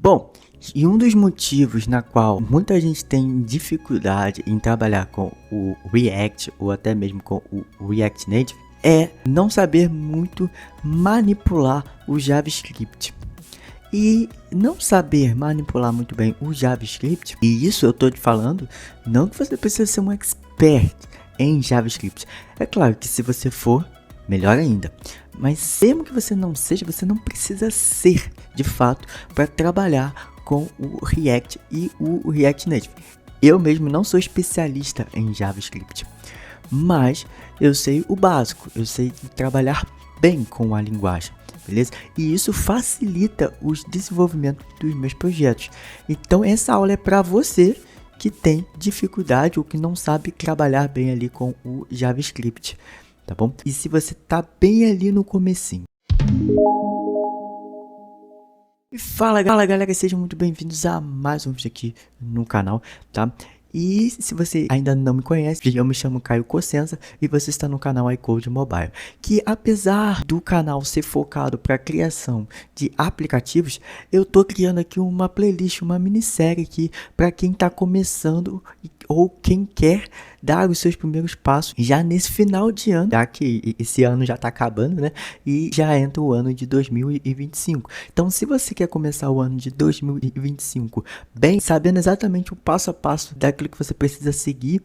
Bom, e um dos motivos na qual muita gente tem dificuldade em trabalhar com o React ou até mesmo com o React Native é não saber muito manipular o JavaScript. E não saber manipular muito bem o JavaScript, e isso eu estou te falando, não que você precisa ser um expert em JavaScript. É claro que se você for, melhor ainda. Mas mesmo que você não seja, você não precisa ser, de fato, para trabalhar com o React e o React Native. Eu mesmo não sou especialista em JavaScript, mas eu sei o básico, eu sei trabalhar bem com a linguagem, beleza? E isso facilita o desenvolvimento dos meus projetos. Então essa aula é para você que tem dificuldade ou que não sabe trabalhar bem ali com o JavaScript, tá bom? E se você tá bem ali no comecinho. E fala galera, sejam muito bem-vindos a mais um vídeo aqui no canal, tá? E se você ainda não me conhece, eu me chamo Caio Cossenza e você está no canal iCode Mobile, que apesar do canal ser focado para a criação de aplicativos, eu tô criando aqui uma playlist, uma minissérie aqui para quem está começando ou quem quer dar os seus primeiros passos já nesse final de ano, já que esse ano já está acabando, né? E já entra o ano de 2025. Então, se você quer começar o ano de 2025 bem, sabendo exatamente o passo a passo daquilo que você precisa seguir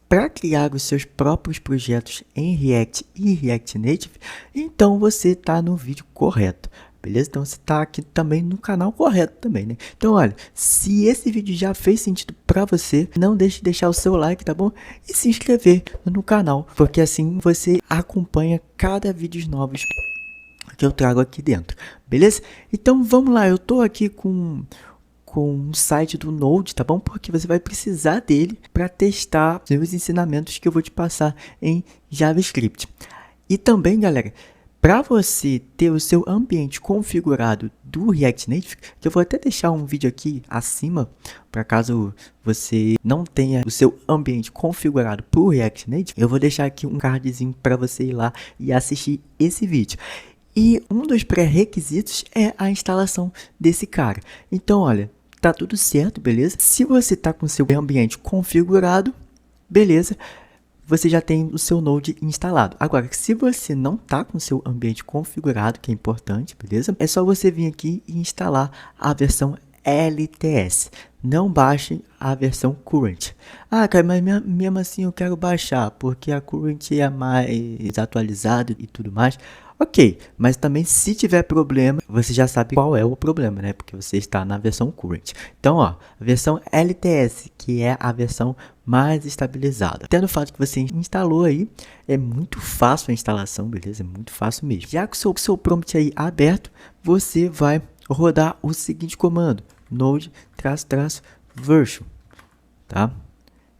para criar os seus próprios projetos em React e React Native, então você está no vídeo correto. Beleza? Então você está aqui também no canal correto também, né? Então olha, se esse vídeo já fez sentido para você, não deixe de deixar o seu like, tá bom? E se inscrever no canal, porque assim você acompanha cada vídeo novos que eu trago aqui dentro, beleza? Então vamos lá, eu tô aqui com o site do Node, tá bom? Porque você vai precisar dele para testar os ensinamentos que eu vou te passar em JavaScript. E também, galera, para você ter o seu ambiente configurado do React Native, que eu vou até deixar um vídeo aqui acima, para caso você não tenha o seu ambiente configurado para o React Native, eu vou deixar aqui um cardzinho para você ir lá e assistir esse vídeo. E um dos pré-requisitos é a instalação desse cara. Então, olha, tá tudo certo, beleza? Se você tá com o seu ambiente configurado, beleza? Você já tem o seu Node instalado. Agora, se você não está com o seu ambiente configurado, que é importante, beleza? É só você vir aqui e instalar a versão LTS. Não baixe a versão Current. Ah, cara, mas mesmo assim eu quero baixar, porque a Current é mais atualizada e tudo mais. Ok, mas também se tiver problema, você já sabe qual é o problema, né? Porque você está na versão Current. Então, ó, a versão LTS, que é a versão mais estabilizada. Tendo o fato que você instalou aí, é muito fácil a instalação, beleza? É muito fácil mesmo. Já com o seu prompt aí aberto, você vai rodar o seguinte comando: node-version, tá?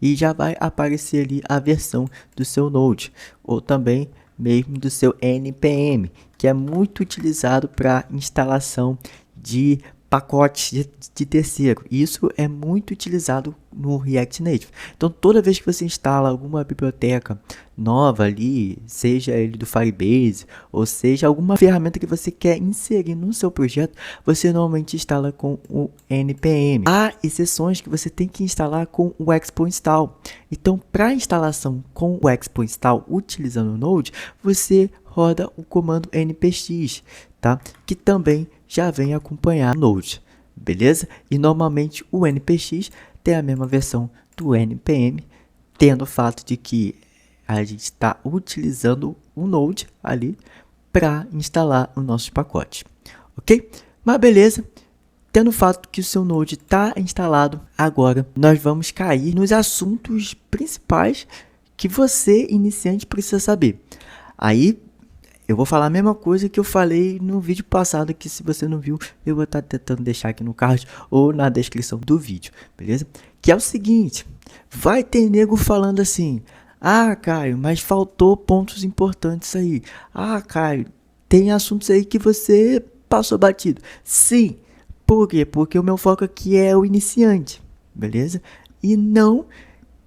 E já vai aparecer ali a versão do seu Node, ou também mesmo do seu npm, que é muito utilizado para instalação de pacotes de terceiro. Isso é muito utilizado no React Native. Então, toda vez que você instala alguma biblioteca nova ali, seja ele do Firebase, ou seja alguma ferramenta que você quer inserir no seu projeto, você normalmente instala com o npm. Há exceções que você tem que instalar com o Expo Install. Então, para instalação com o Expo Install utilizando o Node, você roda o comando npx, tá? Que também já vem acompanhar o Node, beleza? E normalmente o npx tem a mesma versão do npm, tendo o fato de que a gente está utilizando o Node ali para instalar os nossos pacotes, ok? Mas beleza, tendo o fato que o seu Node está instalado, agora nós vamos cair nos assuntos principais que você, iniciante, precisa saber. Aí eu vou falar a mesma coisa que eu falei no vídeo passado, que se você não viu, eu vou estar tentando deixar aqui no card ou na descrição do vídeo, beleza? Que é o seguinte, vai ter nego falando assim: ah, Caio, mas faltou pontos importantes aí. Ah, Caio, tem assuntos aí que você passou batido. Sim, por quê? Porque o meu foco aqui é o iniciante, beleza? E não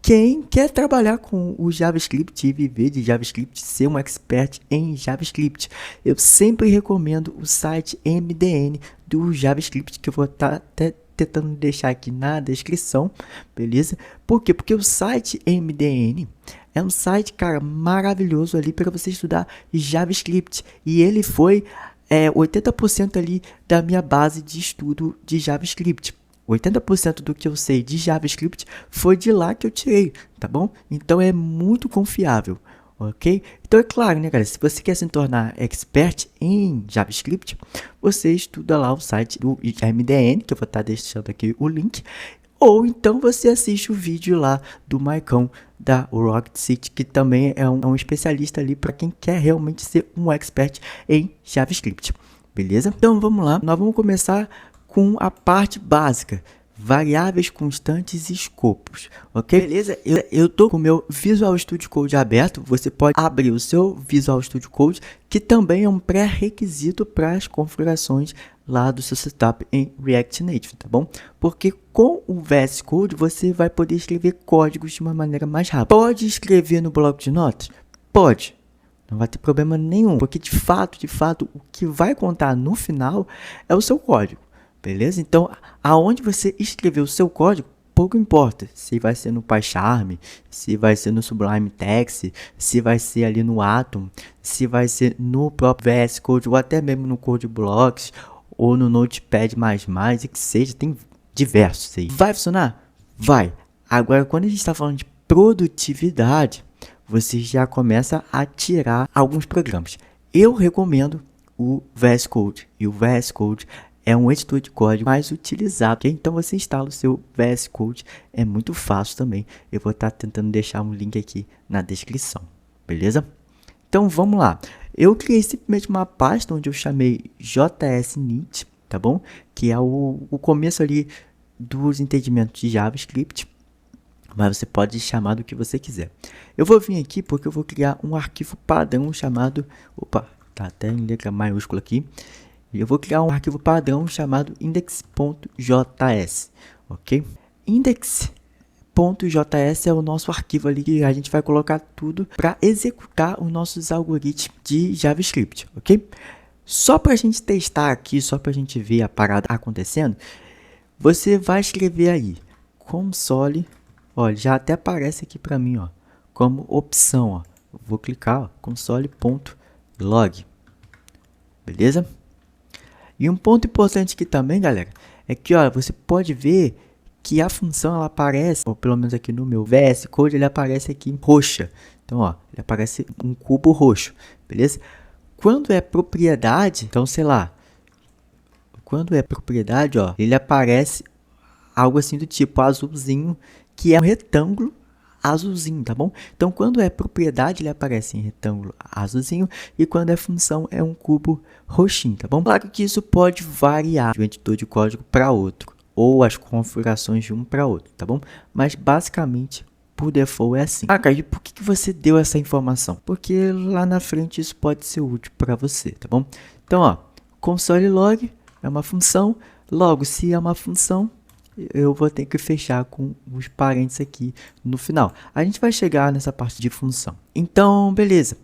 quem quer trabalhar com o JavaScript e viver de JavaScript, ser um expert em JavaScript. Eu sempre recomendo o site MDN do JavaScript, que eu vou estar até tentando deixar aqui na descrição, beleza? Por quê? Porque o site MDN é um site, cara, maravilhoso ali para você estudar JavaScript. E ele foi 80% ali da minha base de estudo de JavaScript. 80% do que eu sei de JavaScript foi de lá que eu tirei, tá bom? Então é muito confiável, ok? Então é claro, né, galera? Se você quer se tornar expert em JavaScript, você estuda lá o site do MDN, que eu vou estar deixando aqui o link. Ou então você assiste o vídeo lá do Maicon da Rocket City, que também é um especialista ali para quem quer realmente ser um expert em JavaScript, beleza? Então vamos lá, nós vamos começar com a parte básica, variáveis constantes e escopos, ok? Beleza? Eu tô com o meu Visual Studio Code aberto, você pode abrir o seu Visual Studio Code, que também é um pré-requisito para as configurações lá do seu setup em React Native, tá bom? Porque com o VS Code você vai poder escrever códigos de uma maneira mais rápida. Pode escrever no bloco de notas? Pode. Não vai ter problema nenhum, porque de fato, o que vai contar no final é o seu código, beleza? Então, aonde você escrever o seu código, pouco importa. Se vai ser no PyCharm, se vai ser no Sublime Text, se vai ser ali no Atom, se vai ser no próprio VS Code, ou até mesmo no CodeBlocks, ou no Notepad++, e que seja, tem diversos aí. Vai funcionar? Vai. Agora, quando a gente está falando de produtividade, você já começa a tirar alguns programas. Eu recomendo o VS Code, e o VS Code é um editor de código mais utilizado, okay? Então você instala o seu VS Code, é muito fácil também. Eu vou estar tentando deixar um link aqui na descrição, beleza? Então vamos lá. Eu criei simplesmente uma pasta onde eu chamei JSNit, tá bom? Que é o começo ali dos entendimentos de JavaScript, mas você pode chamar do que você quiser. Eu vou vir aqui porque eu vou criar um arquivo padrão chamado, opa, tá até em letra maiúscula aqui. Eu vou criar um arquivo padrão chamado index.js, ok? Index.js é o nosso arquivo ali que a gente vai colocar tudo para executar os nossos algoritmos de JavaScript, ok? Só para a gente testar aqui, só para a gente ver a parada acontecendo, você vai escrever aí console, olha, já até aparece aqui para mim, ó, como opção, ó. Vou clicar, ó, console.log, beleza? E um ponto importante aqui também, galera, é que, ó, você pode ver que a função ela aparece, ou pelo menos aqui no meu VS Code, ele aparece aqui em roxa. Então, ó, ele aparece um cubo roxo, beleza? Quando é propriedade, então, sei lá, quando é propriedade, ó, ele aparece algo assim do tipo azulzinho, que é um retângulo azulzinho, tá bom? Então, quando é propriedade, ele aparece em retângulo azulzinho, e quando é função, é um cubo roxinho, tá bom? Claro que isso pode variar de um editor de código para outro, ou as configurações de um para outro, tá bom? Mas basicamente, por default é assim. Ah, cara, e por que você deu essa informação? Porque lá na frente isso pode ser útil para você, tá bom? Então, ó, console log é uma função, logo se é uma função, eu vou ter que fechar com os parênteses aqui no final. A gente vai chegar nessa parte de função. Então, beleza.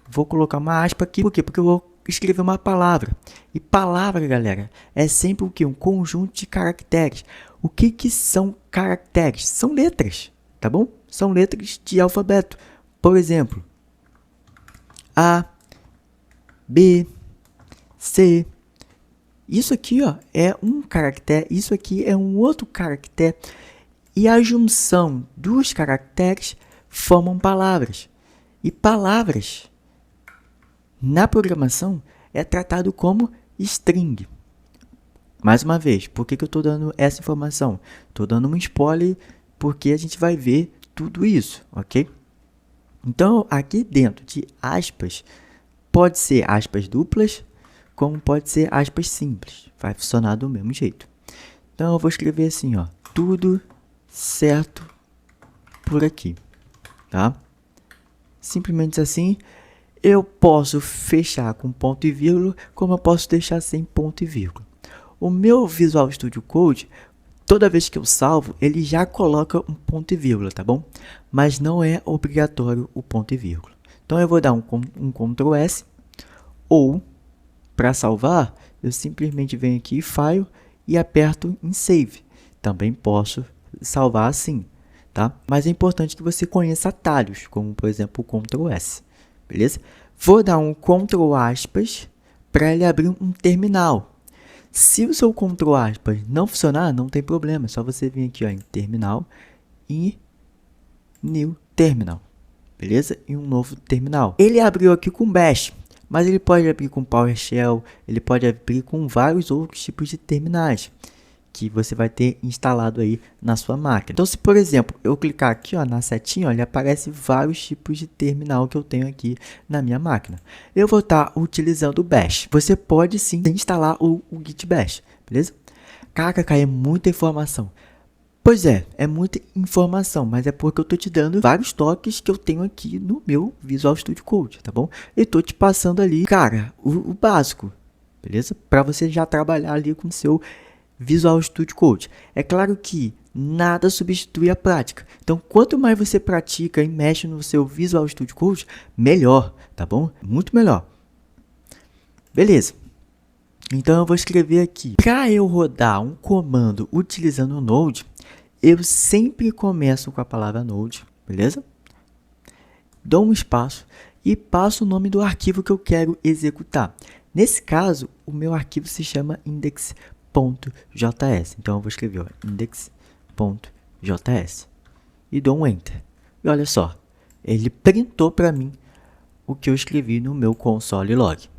Vou colocar uma aspa aqui. Por quê? Porque eu vou escrever uma palavra. E palavra, galera, é sempre o quê? Um conjunto de caracteres. O que são caracteres? São letras, tá bom? São letras de alfabeto. Por exemplo, A, B, C. Isso aqui, ó, é um caractere, isso aqui é um outro caractere, e a junção dos caracteres formam palavras. E palavras, na programação, é tratado como string. Mais uma vez, por que eu estou dando essa informação? Estou dando um spoiler porque a gente vai ver tudo isso, ok? Então, aqui dentro de aspas, pode ser aspas duplas, como pode ser aspas simples, vai funcionar do mesmo jeito. Então eu vou escrever assim, ó, tudo certo por aqui, tá? Simplesmente assim, eu posso fechar com ponto e vírgula, como eu posso deixar sem ponto e vírgula. O meu Visual Studio Code Toda vez que eu salvo, ele já coloca um ponto e vírgula, tá bom? Mas não é obrigatório o ponto e vírgula. Então eu vou dar um Ctrl S, ou para salvar, eu simplesmente venho aqui em File e aperto em Save. Também posso salvar assim, tá? Mas é importante que você conheça atalhos, como por exemplo o Ctrl S, beleza? Vou dar um Ctrl aspas para ele abrir um terminal. Se o seu Ctrl aspas não funcionar, não tem problema, é só você vir aqui ó, em terminal e New Terminal, beleza? E um novo terminal. Ele abriu aqui com Bash, mas ele pode abrir com PowerShell, ele pode abrir com vários outros tipos de terminais que você vai ter instalado aí na sua máquina. Então, se por exemplo, eu clicar aqui ó, na setinha, ó, ele aparece vários tipos de terminal que eu tenho aqui na minha máquina. Eu vou estar utilizando o Bash. Você pode sim instalar o Git Bash, beleza? Caraca, é muita informação. Pois é muita informação, mas é porque eu estou te dando vários toques que eu tenho aqui no meu Visual Studio Code, tá bom? E estou te passando ali, cara, o básico, beleza? Para você já trabalhar ali com o seu Visual Studio Code. É claro que nada substitui a prática. Então, quanto mais você pratica e mexe no seu Visual Studio Code, melhor, tá bom? Muito melhor. Beleza. Então, eu vou escrever aqui. Para eu rodar um comando utilizando o Node, eu sempre começo com a palavra Node, beleza? Dou um espaço e passo o nome do arquivo que eu quero executar. Nesse caso, o meu arquivo se chama index.js. Então, eu vou escrever ó, index.js e dou um Enter. E olha só, ele printou para mim o que eu escrevi no meu console log.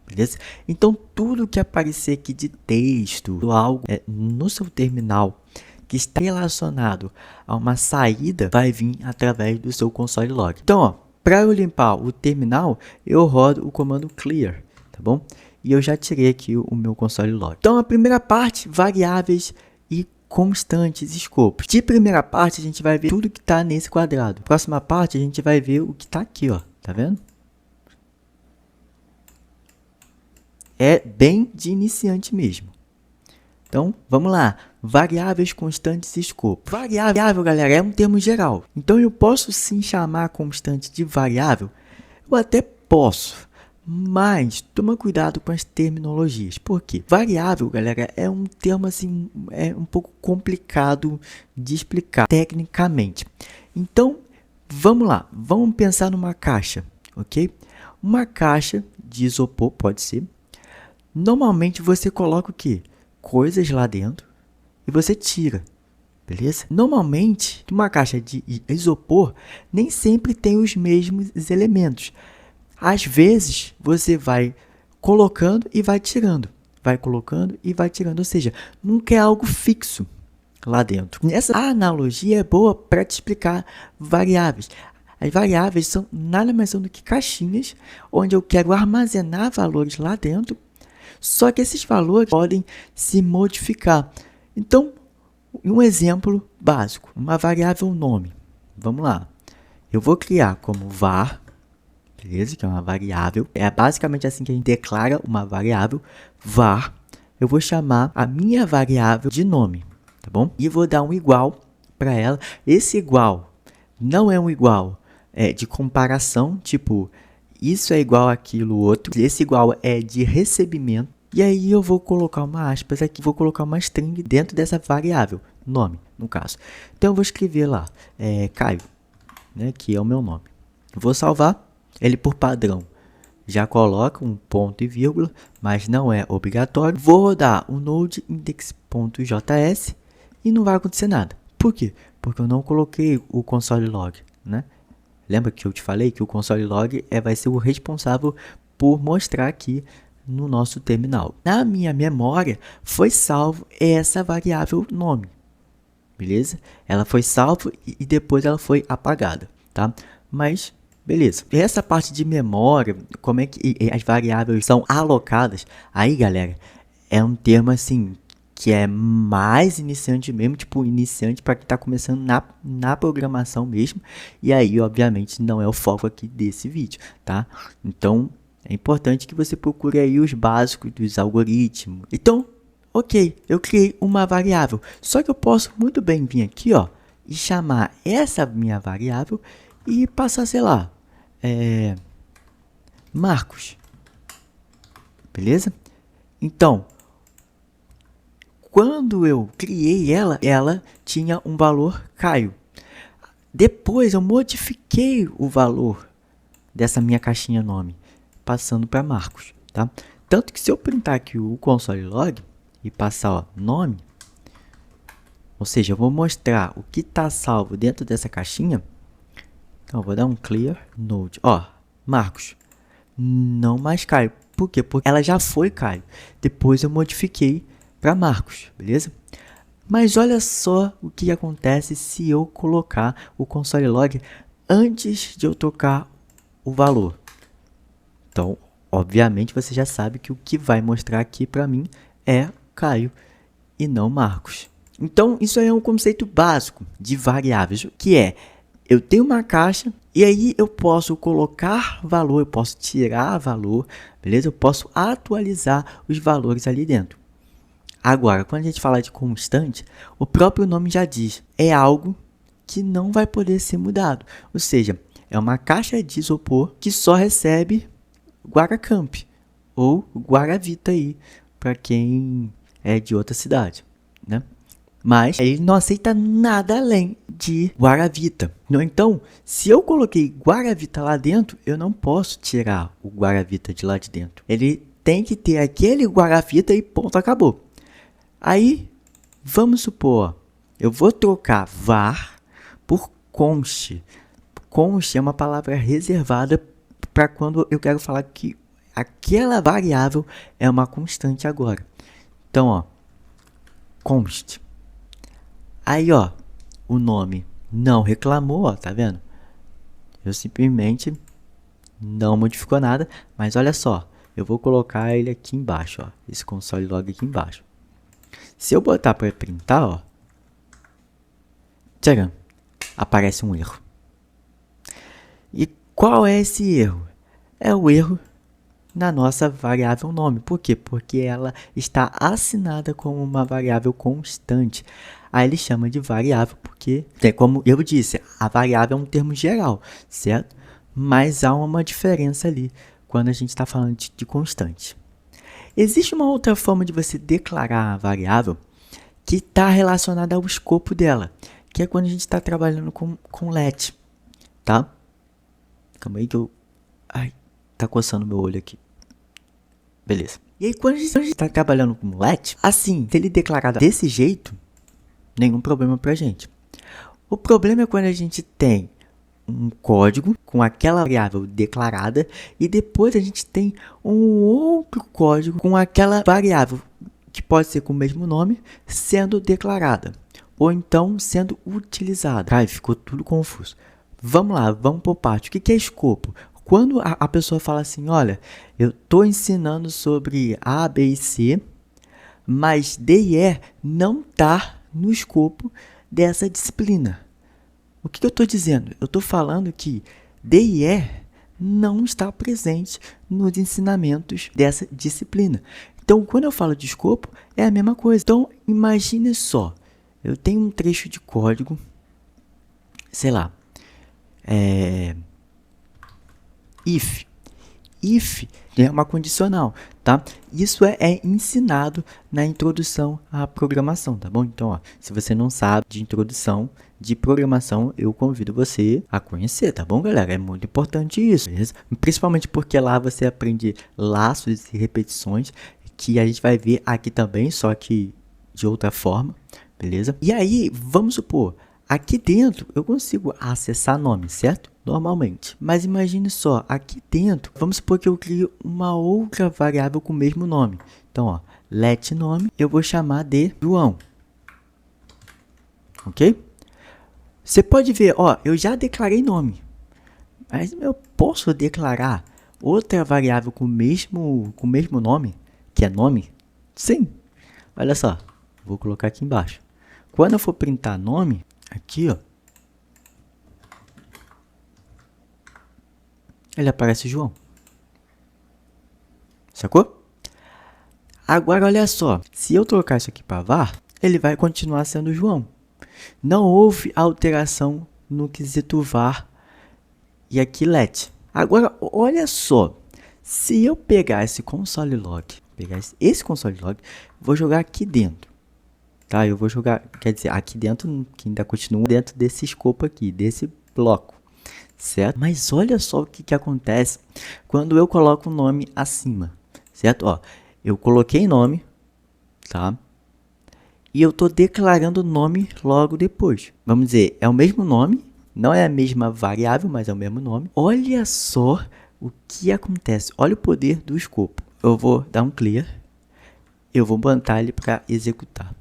Beleza? Então, tudo que aparecer aqui de texto, algo no seu terminal que está relacionado a uma saída, vai vir através do seu console log. Então, para eu limpar o terminal, eu rodo o comando clear, tá bom? E eu já tirei aqui o meu console log. Então, a primeira parte, variáveis e constantes, escopos. De primeira parte, a gente vai ver tudo que está nesse quadrado. Próxima parte, a gente vai ver o que está aqui, ó. Tá vendo? É bem de iniciante mesmo. Então, vamos lá. Variáveis, constantes e escopo. Variável, galera, é um termo geral. Então, eu posso sim chamar a constante de variável? Eu até posso, mas toma cuidado com as terminologias. Por quê? Variável, galera, é um termo assim, é um pouco complicado de explicar tecnicamente. Então, vamos lá. Vamos pensar numa caixa, ok? Uma caixa de isopor, pode ser. Normalmente, você coloca o quê? Coisas lá dentro e você tira, beleza? Normalmente, uma caixa de isopor nem sempre tem os mesmos elementos. Às vezes, você vai colocando e vai tirando. Vai colocando e vai tirando. Ou seja, nunca é algo fixo lá dentro. Essa analogia é boa para te explicar variáveis. As variáveis são nada mais são do que caixinhas onde eu quero armazenar valores lá dentro. Só que esses valores podem se modificar. Então, um exemplo básico, uma variável nome. Vamos lá. Eu vou criar como var, beleza? Que é uma variável. É basicamente assim que a gente declara uma variável, var. Eu vou chamar a minha variável de nome, tá bom? E vou dar um igual para ela. Esse igual não é um igual de comparação, tipo... Isso é igual àquilo outro. Esse igual é de recebimento. E aí eu vou colocar uma aspas aqui. Vou colocar uma string dentro dessa variável. Nome, no caso. Então eu vou escrever lá. Caio. Né, que é o meu nome. Vou salvar. Ele por padrão já coloca um ponto e vírgula. Mas não é obrigatório. Vou rodar o node index.js. E não vai acontecer nada. Por quê? Porque eu não coloquei o console log, né? Lembra que eu te falei que o console log vai ser o responsável por mostrar aqui no nosso terminal. Na minha memória foi salvo essa variável nome, beleza? Ela foi salva e depois ela foi apagada, tá? Mas beleza. Essa parte de memória, como é que as variáveis são alocadas, aí galera, é um termo assim que é mais iniciante mesmo, tipo iniciante para quem está começando na programação mesmo. E aí, obviamente, não é o foco aqui desse vídeo, tá? Então, é importante que você procure aí os básicos dos algoritmos. Então, Ok, eu criei uma variável. Só que eu posso muito bem vir aqui, ó, e chamar essa minha variável e passar, sei lá, Marcos. Beleza? Então, quando eu criei ela tinha um valor Caio. Depois eu modifiquei o valor dessa minha caixinha nome, passando para Marcos, tá? Tanto que se eu printar aqui o console log e passar, ó, nome, ou seja, eu vou mostrar o que está salvo dentro dessa caixinha. Então eu vou dar um clear node, ó, Marcos, não mais Caio. Por quê? Porque ela já foi Caio. Depois eu modifiquei para Marcos, beleza? Mas olha só o que acontece se eu colocar o console log antes de eu trocar o valor. Então, obviamente, você já sabe que o que vai mostrar aqui para mim é Caio e não Marcos. Então, isso aí é um conceito básico de variáveis, que é, eu tenho uma caixa e aí eu posso colocar valor, eu posso tirar valor, beleza? Eu posso atualizar os valores ali dentro. Agora, quando a gente fala de constante, o próprio nome já diz, é algo que não vai poder ser mudado. Ou seja, é uma caixa de isopor que só recebe Guaracamp ou Guaravita aí, para quem é de outra cidade, né? Mas ele não aceita nada além de Guaravita. Então, se eu coloquei Guaravita lá dentro, eu não posso tirar o Guaravita de lá de dentro. Ele tem que ter aquele Guaravita e ponto, acabou. Aí, vamos supor, eu vou trocar var por const. Const é uma palavra reservada para quando eu quero falar que aquela variável é uma constante agora. Então, ó, const. Aí, ó, o nome não reclamou, ó, tá vendo? Eu simplesmente não modificou nada, mas olha só, eu vou colocar ele aqui embaixo, ó, esse console log aqui embaixo. Se eu botar para printar, ó, tcharam, aparece um erro. E qual é esse erro? É o erro na nossa variável nome. Por quê? Porque ela está assinada como uma variável constante. Aí ele chama de variável porque, como eu disse, a variável é um termo geral, certo? Mas há uma diferença ali quando a gente está falando de constante. Existe uma outra forma de você declarar a variável que está relacionada ao escopo dela, que é quando a gente está trabalhando com let, tá? Calma aí que eu... Ai, tá coçando meu olho aqui. Beleza. E aí, quando a gente está trabalhando com let, assim, se ele declarar desse jeito, nenhum problema pra gente. O problema é quando a gente tem um código com aquela variável declarada e depois a gente tem um outro código com aquela variável que pode ser com o mesmo nome sendo declarada ou então sendo utilizada. Ai, ficou tudo confuso. Vamos lá, vamos por parte. O que é escopo? Quando a pessoa fala assim, olha, eu estou ensinando sobre A, B e C, mas D e E não está no escopo dessa disciplina. O que eu estou dizendo? Eu estou falando que D e E não está presente nos ensinamentos dessa disciplina. Então, quando eu falo de escopo, é a mesma coisa. Então, imagine só, eu tenho um trecho de código, sei lá, if. If é uma condicional, tá? Isso é ensinado na introdução à programação, tá bom? Então, ó, se você não sabe de introdução de programação, eu convido você a conhecer, tá bom, galera? É muito importante isso, beleza? Principalmente porque lá você aprende laços e repetições, que a gente vai ver aqui também, só que de outra forma, beleza? E aí, vamos supor, aqui dentro eu consigo acessar nome, certo? Normalmente. Mas imagine só, aqui dentro, vamos supor que eu crio uma outra variável com o mesmo nome. Então, ó, let nome, eu vou chamar de João. Ok? Você pode ver, ó, eu já declarei nome. Mas eu posso declarar outra variável com o mesmo nome, que é nome? Sim. Olha só, vou colocar aqui embaixo. Quando eu for printar nome, aqui, ó, ele aparece João. Sacou? Agora, olha só. Se eu trocar isso aqui para var, ele vai continuar sendo João. Não houve alteração no quesito var e aqui let. Agora, olha só. Se eu pegar esse console log, esse console log, vou jogar aqui dentro. Tá? Eu vou jogar, quer dizer, aqui dentro, que ainda continua dentro desse escopo aqui, desse bloco. Certo? Mas olha só o que acontece quando eu coloco o nome acima. Certo? Ó, eu coloquei nome, tá? E eu estou declarando o nome logo depois. Vamos dizer, é o mesmo nome, não é a mesma variável, mas é o mesmo nome. Olha só o que acontece. Olha o poder do escopo. Eu vou dar um clear. Eu vou botar ele para executar.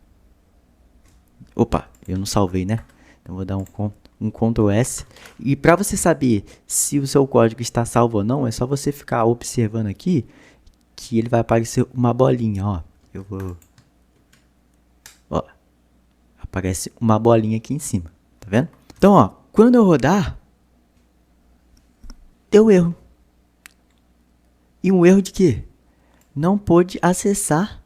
Opa, eu não salvei, né? Então vou dar um Ctrl S. E para você saber se o seu código está salvo ou não, é só você ficar observando aqui que ele vai aparecer uma bolinha, ó. Eu vou... Ó, aparece uma bolinha aqui em cima, tá vendo? Então, ó, quando eu rodar, deu erro. E um erro de quê? Não pôde acessar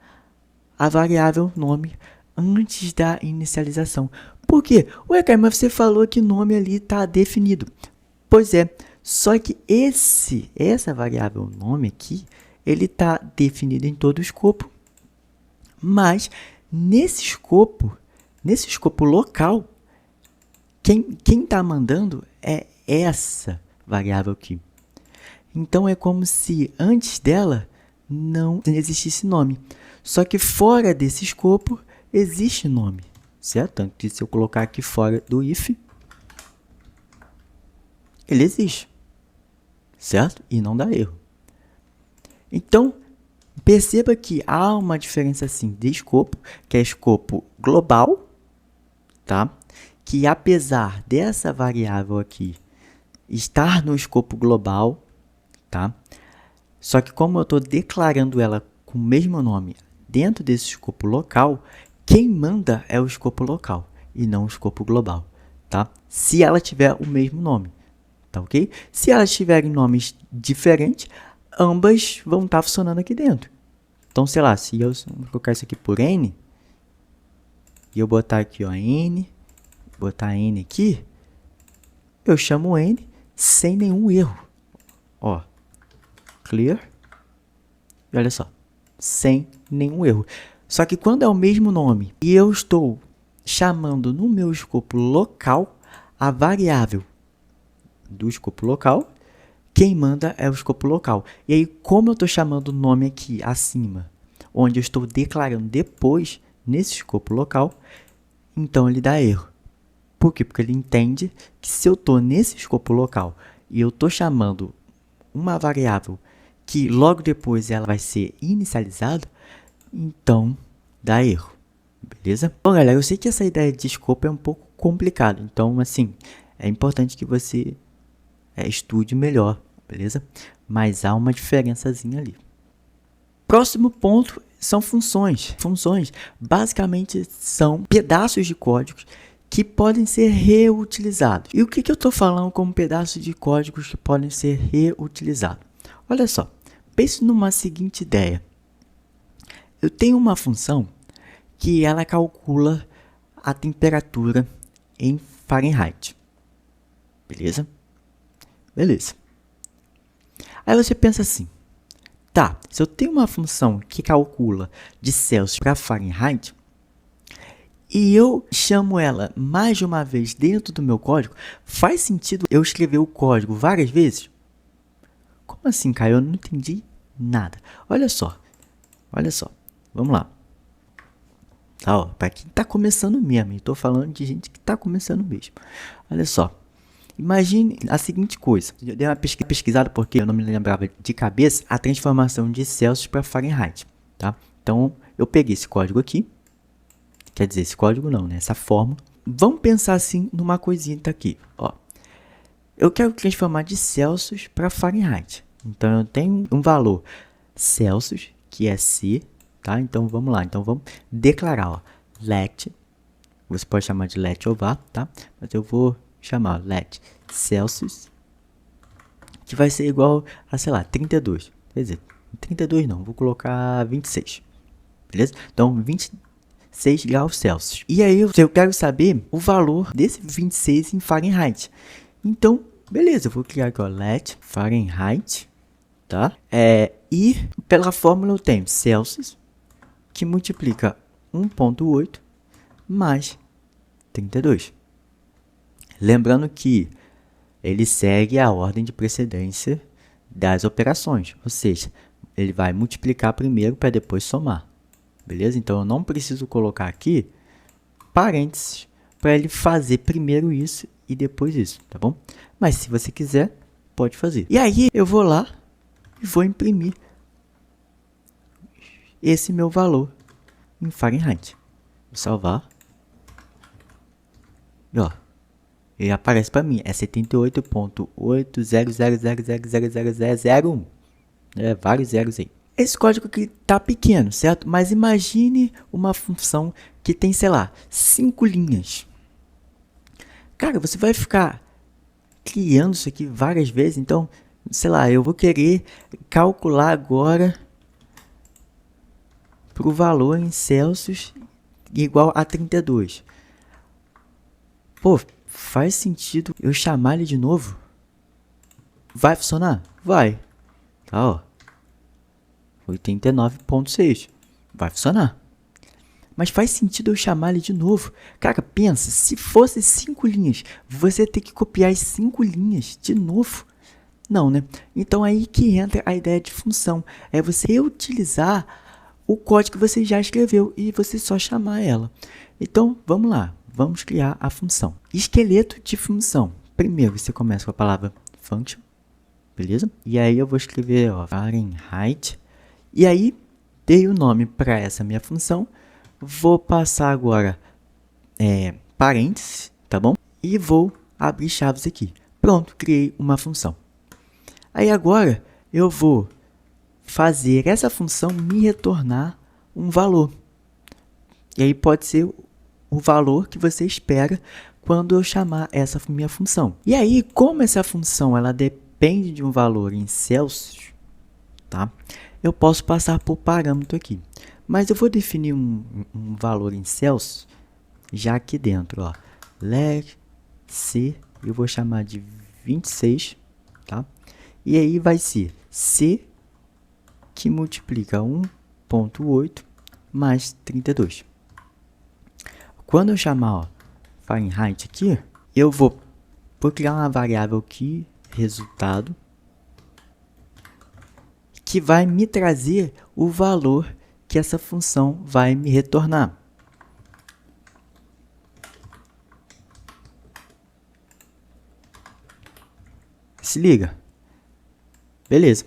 a variável nome antes da inicialização. Por quê? Ué, cara, mas você falou que o nome ali está definido. Pois é, só que essa variável nome aqui, ele está definido em todo o escopo. Mas nesse escopo local, quem está mandando é essa variável aqui. Então é como se antes dela não existisse nome. Só que fora desse escopo existe nome, certo? Tanto que se eu colocar aqui fora do if, ele existe, certo? E não dá erro. Então, perceba que há uma diferença assim de escopo, que é escopo global, tá? Que apesar dessa variável aqui estar no escopo global, tá? Só que como eu estou declarando ela com o mesmo nome dentro desse escopo local, quem manda é o escopo local e não o escopo global, tá? Se ela tiver o mesmo nome, tá ok? Se elas tiverem nomes diferentes, ambas vão estar funcionando aqui dentro. Então, sei lá, se eu colocar isso aqui por N, e eu botar aqui, ó, N, botar N aqui, eu chamo N sem nenhum erro. Ó, clear, e olha só, sem nenhum erro. Só que quando é o mesmo nome e eu estou chamando no meu escopo local a variável do escopo local, quem manda é o escopo local. E aí, como eu estou chamando o nome aqui acima, onde eu estou declarando depois nesse escopo local, então ele dá erro. Por quê? Porque ele entende que se eu estou nesse escopo local e eu estou chamando uma variável que logo depois ela vai ser inicializada, então dá erro. Beleza? Bom, galera, eu sei que essa ideia de escopo é um pouco complicado, então, assim, é importante que você estude melhor, beleza? Mas há uma diferençazinha ali. Próximo ponto são funções. Funções basicamente são pedaços de códigos que podem ser reutilizados. E o que eu estou falando como pedaços de códigos que podem ser reutilizados? Olha só, pense numa seguinte ideia. Eu tenho uma função que ela calcula a temperatura em Fahrenheit. Beleza? Beleza. Aí você pensa assim, tá, se eu tenho uma função que calcula de Celsius para Fahrenheit, e eu chamo ela mais de uma vez dentro do meu código, faz sentido eu escrever o código várias vezes? Como assim, Caio? Eu não entendi nada. Olha só, vamos lá. Tá, ó, para quem tá começando mesmo, estou falando de gente que tá começando mesmo. Olha só. Imagine a seguinte coisa, eu dei uma pesquisada porque eu não me lembrava de cabeça a transformação de Celsius para Fahrenheit, tá? Então, eu peguei esse código aqui, quer dizer, esse código não, né? Essa fórmula. Vamos pensar assim numa coisinha que tá aqui, ó. Eu quero transformar de Celsius para Fahrenheit, então eu tenho um valor Celsius, que é C, tá? Então, vamos lá, então vamos declarar, ó, let, você pode chamar de let ou var, tá? Mas eu vou chamar let Celsius, que vai ser igual a, sei lá, 32. Quer dizer, 32 não, vou colocar 26. beleza? Então, 26 graus Celsius. E aí, eu quero saber o valor desse 26 em Fahrenheit. Então, beleza, eu vou criar aqui, ó, let Fahrenheit, tá? E pela fórmula eu tenho Celsius, que multiplica 1,8 mais 32. Lembrando que ele segue a ordem de precedência das operações, ou seja, ele vai multiplicar primeiro para depois somar, beleza? Então, eu não preciso colocar aqui parênteses para ele fazer primeiro isso e depois isso, tá bom? Mas se você quiser, pode fazer. E aí, eu vou lá e vou imprimir esse meu valor em Fahrenheit. Vou salvar. E ó, ele aparece para mim, é 78.80000000001. Vários zeros aí. Esse código aqui tá pequeno, certo? Mas imagine uma função que tem, sei lá, 5 linhas. Cara, você vai ficar criando isso aqui várias vezes, então, sei lá, eu vou querer calcular agora para o valor em Celsius igual a 32. Pô, faz sentido eu chamar ele de novo? Vai funcionar? Vai. Tá, ó. 89,6. Vai funcionar. Mas faz sentido eu chamar ele de novo. Cara, pensa, se fosse 5 linhas, você ter que copiar as 5 linhas de novo. Não, né? Então aí que entra a ideia de função. É você reutilizar o código que você já escreveu e você só chamar ela. Então, vamos lá. Vamos criar a função. Esqueleto de função. Primeiro, você começa com a palavra function. Beleza? E aí eu vou escrever, ó, Fahrenheit. E aí, dei o nome para essa minha função. Vou passar agora parênteses, tá bom? E vou abrir chaves aqui. Pronto, criei uma função. Aí agora, eu vou fazer essa função me retornar um valor. E aí pode ser o valor que você espera quando eu chamar essa minha função. E aí, como essa função ela depende de um valor em Celsius, tá? Eu posso passar por parâmetro aqui. Mas eu vou definir um valor em Celsius já aqui dentro, ó. Let C, eu vou chamar de 26, tá? E aí vai ser C que multiplica 1,8 mais 32. Quando eu chamar, ó, Fahrenheit aqui, eu vou criar uma variável aqui, resultado, que vai me trazer o valor que essa função vai me retornar. Se liga. Beleza.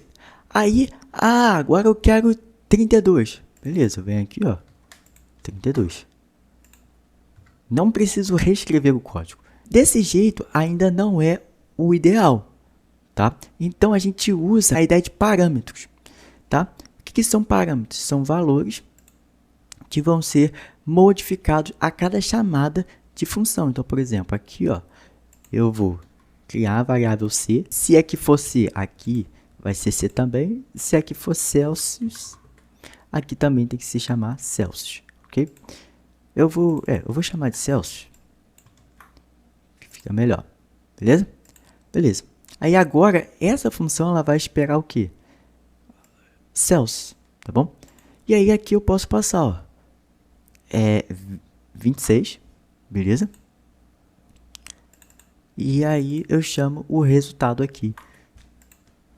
Aí, agora eu quero 32. Beleza, eu venho aqui, ó, 32. Não preciso reescrever o código. Desse jeito, ainda não é o ideal, tá? Então, a gente usa a ideia de parâmetros, tá? O que são parâmetros? São valores que vão ser modificados a cada chamada de função. Então, por exemplo, aqui, ó, eu vou criar a variável C. Se aqui for C, aqui vai ser C também. Se aqui for Celsius, aqui também tem que se chamar Celsius, ok? Eu vou chamar de Celsius, que fica melhor, beleza? Beleza. Aí agora, essa função ela vai esperar o quê? Celsius, tá bom? E aí aqui eu posso passar, ó, 26, beleza? E aí eu chamo o resultado aqui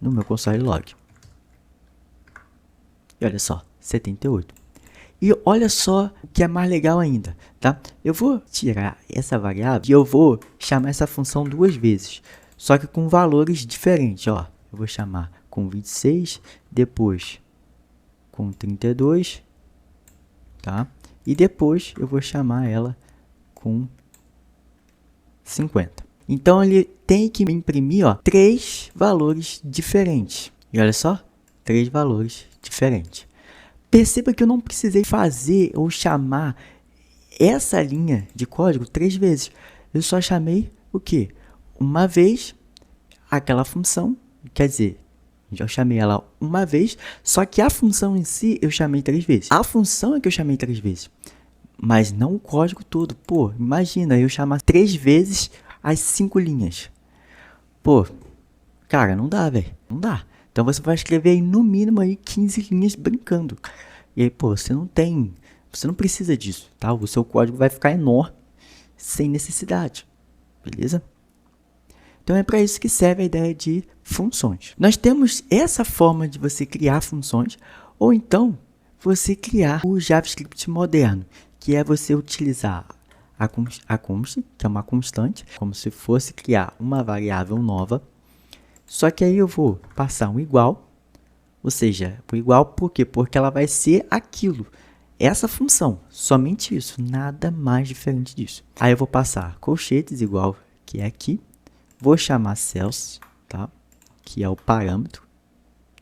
no meu console log. E olha só, 78. E olha só o que é mais legal ainda, tá? Eu vou tirar essa variável e eu vou chamar essa função duas vezes, só que com valores diferentes, ó. Eu vou chamar com 26, depois com 32, tá? E depois eu vou chamar ela com 50. Então ele tem que me imprimir, ó, 3 valores diferentes. E olha só, 3 valores diferentes. Perceba que eu não precisei fazer ou chamar essa linha de código 3 vezes. Eu só chamei o quê? Uma vez aquela função, quer dizer, Eu chamei ela uma vez, só que a função em si eu chamei 3 vezes. A função é que eu chamei 3 vezes, mas não o código todo. Pô, imagina eu chamar 3 vezes as 5 linhas. Pô, cara, não dá, velho. Não dá. Então você vai escrever aí no mínimo aí 15 linhas brincando. E aí, pô, você não precisa disso, tá? O seu código vai ficar enorme sem necessidade, beleza? Então é para isso que serve a ideia de funções. Nós temos essa forma de você criar funções, ou então você criar o JavaScript moderno, que é você utilizar a const, que é uma constante, como se fosse criar uma variável nova. Só que aí eu vou passar um igual, ou seja, o igual por quê? Porque ela vai ser aquilo, essa função, somente isso, nada mais diferente disso. Aí eu vou passar colchetes igual, que é aqui, vou chamar cells, tá? Que é o parâmetro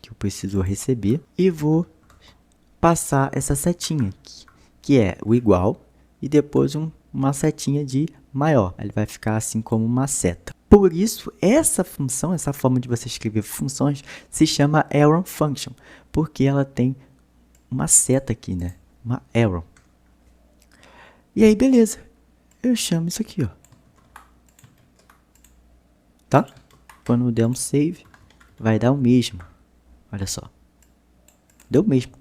que eu preciso receber, e vou passar essa setinha aqui, que é o igual, e depois uma setinha de maior. Ele vai ficar assim como uma seta. Por isso, essa função, essa forma de você escrever funções, se chama arrow function, porque ela tem uma seta aqui, né? Uma arrow. E aí, beleza. Eu chamo isso aqui, ó. Tá? Quando der um save, vai dar o mesmo. Olha só. Deu o mesmo.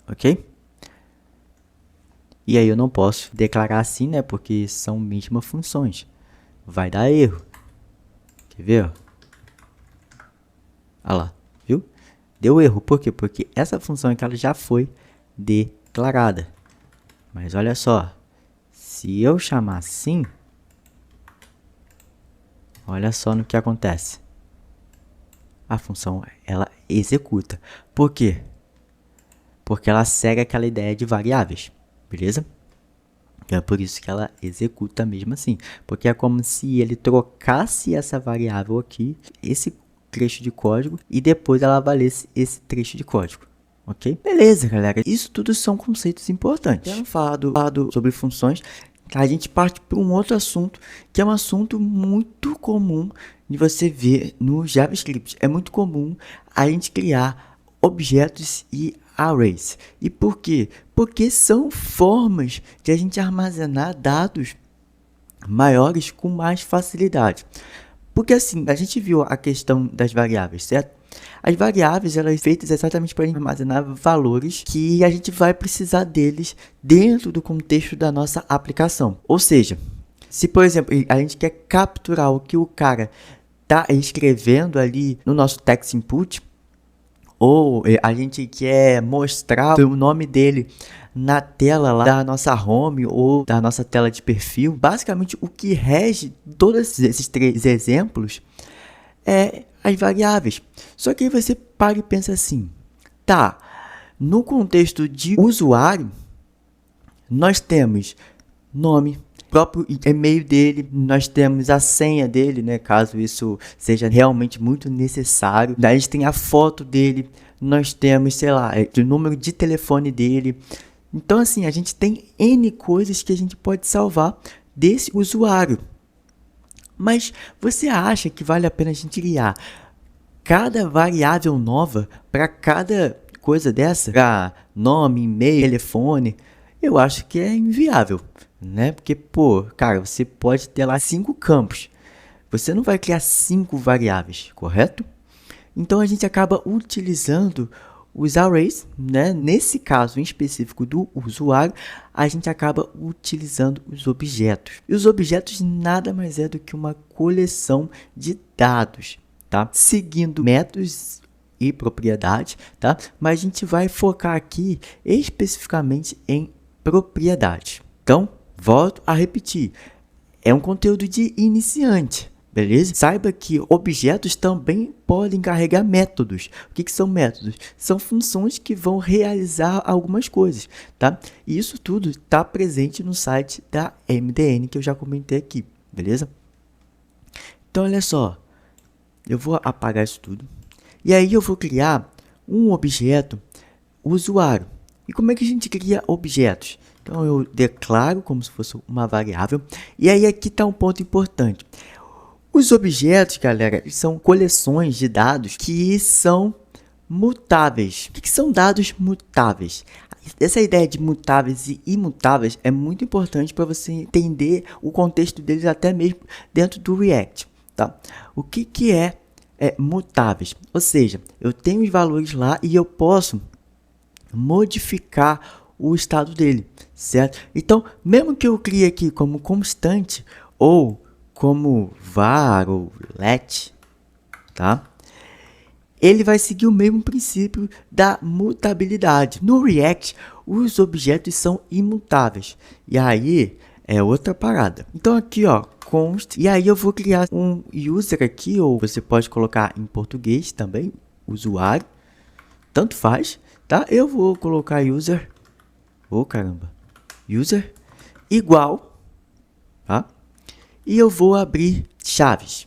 Ok? E aí eu não posso declarar assim, né? Porque são mesmas funções. Vai dar erro. Quer ver? Ó? Olha lá. Viu? Deu erro. Por quê? Porque essa função aqui ela já foi declarada. Mas olha só. Se eu chamar assim, olha só no que acontece. A função ela executa. Por quê? Porque ela segue aquela ideia de variáveis. Beleza? É por isso que ela executa mesmo assim. Porque é como se ele trocasse essa variável aqui, esse trecho de código, e depois ela valesse esse trecho de código. Ok? Beleza, galera. Isso tudo são conceitos importantes. Tendo falado sobre funções, a gente parte para um outro assunto, que é um assunto muito comum de você ver no JavaScript. É muito comum a gente criar objetos e arrays. E por quê? Porque são formas de a gente armazenar dados maiores com mais facilidade. Porque assim, a gente viu a questão das variáveis, certo? As variáveis, elas são feitas exatamente para armazenar valores que a gente vai precisar deles dentro do contexto da nossa aplicação. Ou seja, se por exemplo, a gente quer capturar o que o cara está escrevendo ali no nosso text input, ou a gente quer mostrar o nome dele na tela lá da nossa home ou da nossa tela de perfil, basicamente o que rege todos esses 3 exemplos é as variáveis. Só que aí você para e pensa assim, tá, no contexto de usuário, nós temos nome, próprio e-mail dele, nós temos a senha dele, né, caso isso seja realmente muito necessário. Daí a gente tem a foto dele, nós temos, sei lá, o número de telefone dele. Então assim, a gente tem N coisas que a gente pode salvar desse usuário. Mas você acha que vale a pena a gente criar cada variável nova para cada coisa dessa? Para nome, e-mail, telefone? Eu acho que é inviável, né? Porque, pô, cara, você pode ter lá 5 campos. Você não vai criar 5 variáveis, correto? Então a gente acaba utilizando os arrays, né? Nesse caso em específico do usuário, a gente acaba utilizando os objetos. E os objetos nada mais é do que uma coleção de dados, tá? Seguindo métodos e propriedades, tá? Mas a gente vai focar aqui especificamente em propriedades. Então, volto a repetir, é um conteúdo de iniciante. Beleza? Saiba que objetos também podem carregar métodos. O que são métodos? São funções que vão realizar algumas coisas, tá? E isso tudo está presente no site da MDN que eu já comentei aqui, beleza? Então, olha só, eu vou apagar isso tudo e aí eu vou criar um objeto usuário. E como é que a gente cria objetos? Então, eu declaro como se fosse uma variável e aí aqui está um ponto importante. Os objetos, galera, são coleções de dados que são mutáveis. O que são dados mutáveis? Essa ideia de mutáveis e imutáveis é muito importante para você entender o contexto deles até mesmo dentro do React, tá? O que é mutáveis? Ou seja, eu tenho os valores lá e eu posso modificar o estado dele, certo? Então, mesmo que eu crie aqui como constante ou como var ou let, tá? Ele vai seguir o mesmo princípio da mutabilidade. No React, os objetos são imutáveis. E aí é outra parada. Então aqui, ó, const. E aí eu vou criar um user aqui, ou você pode colocar em português também, usuário. Tanto faz, tá? Eu vou colocar user. Oh, caramba. User igual, tá? E eu vou abrir chaves.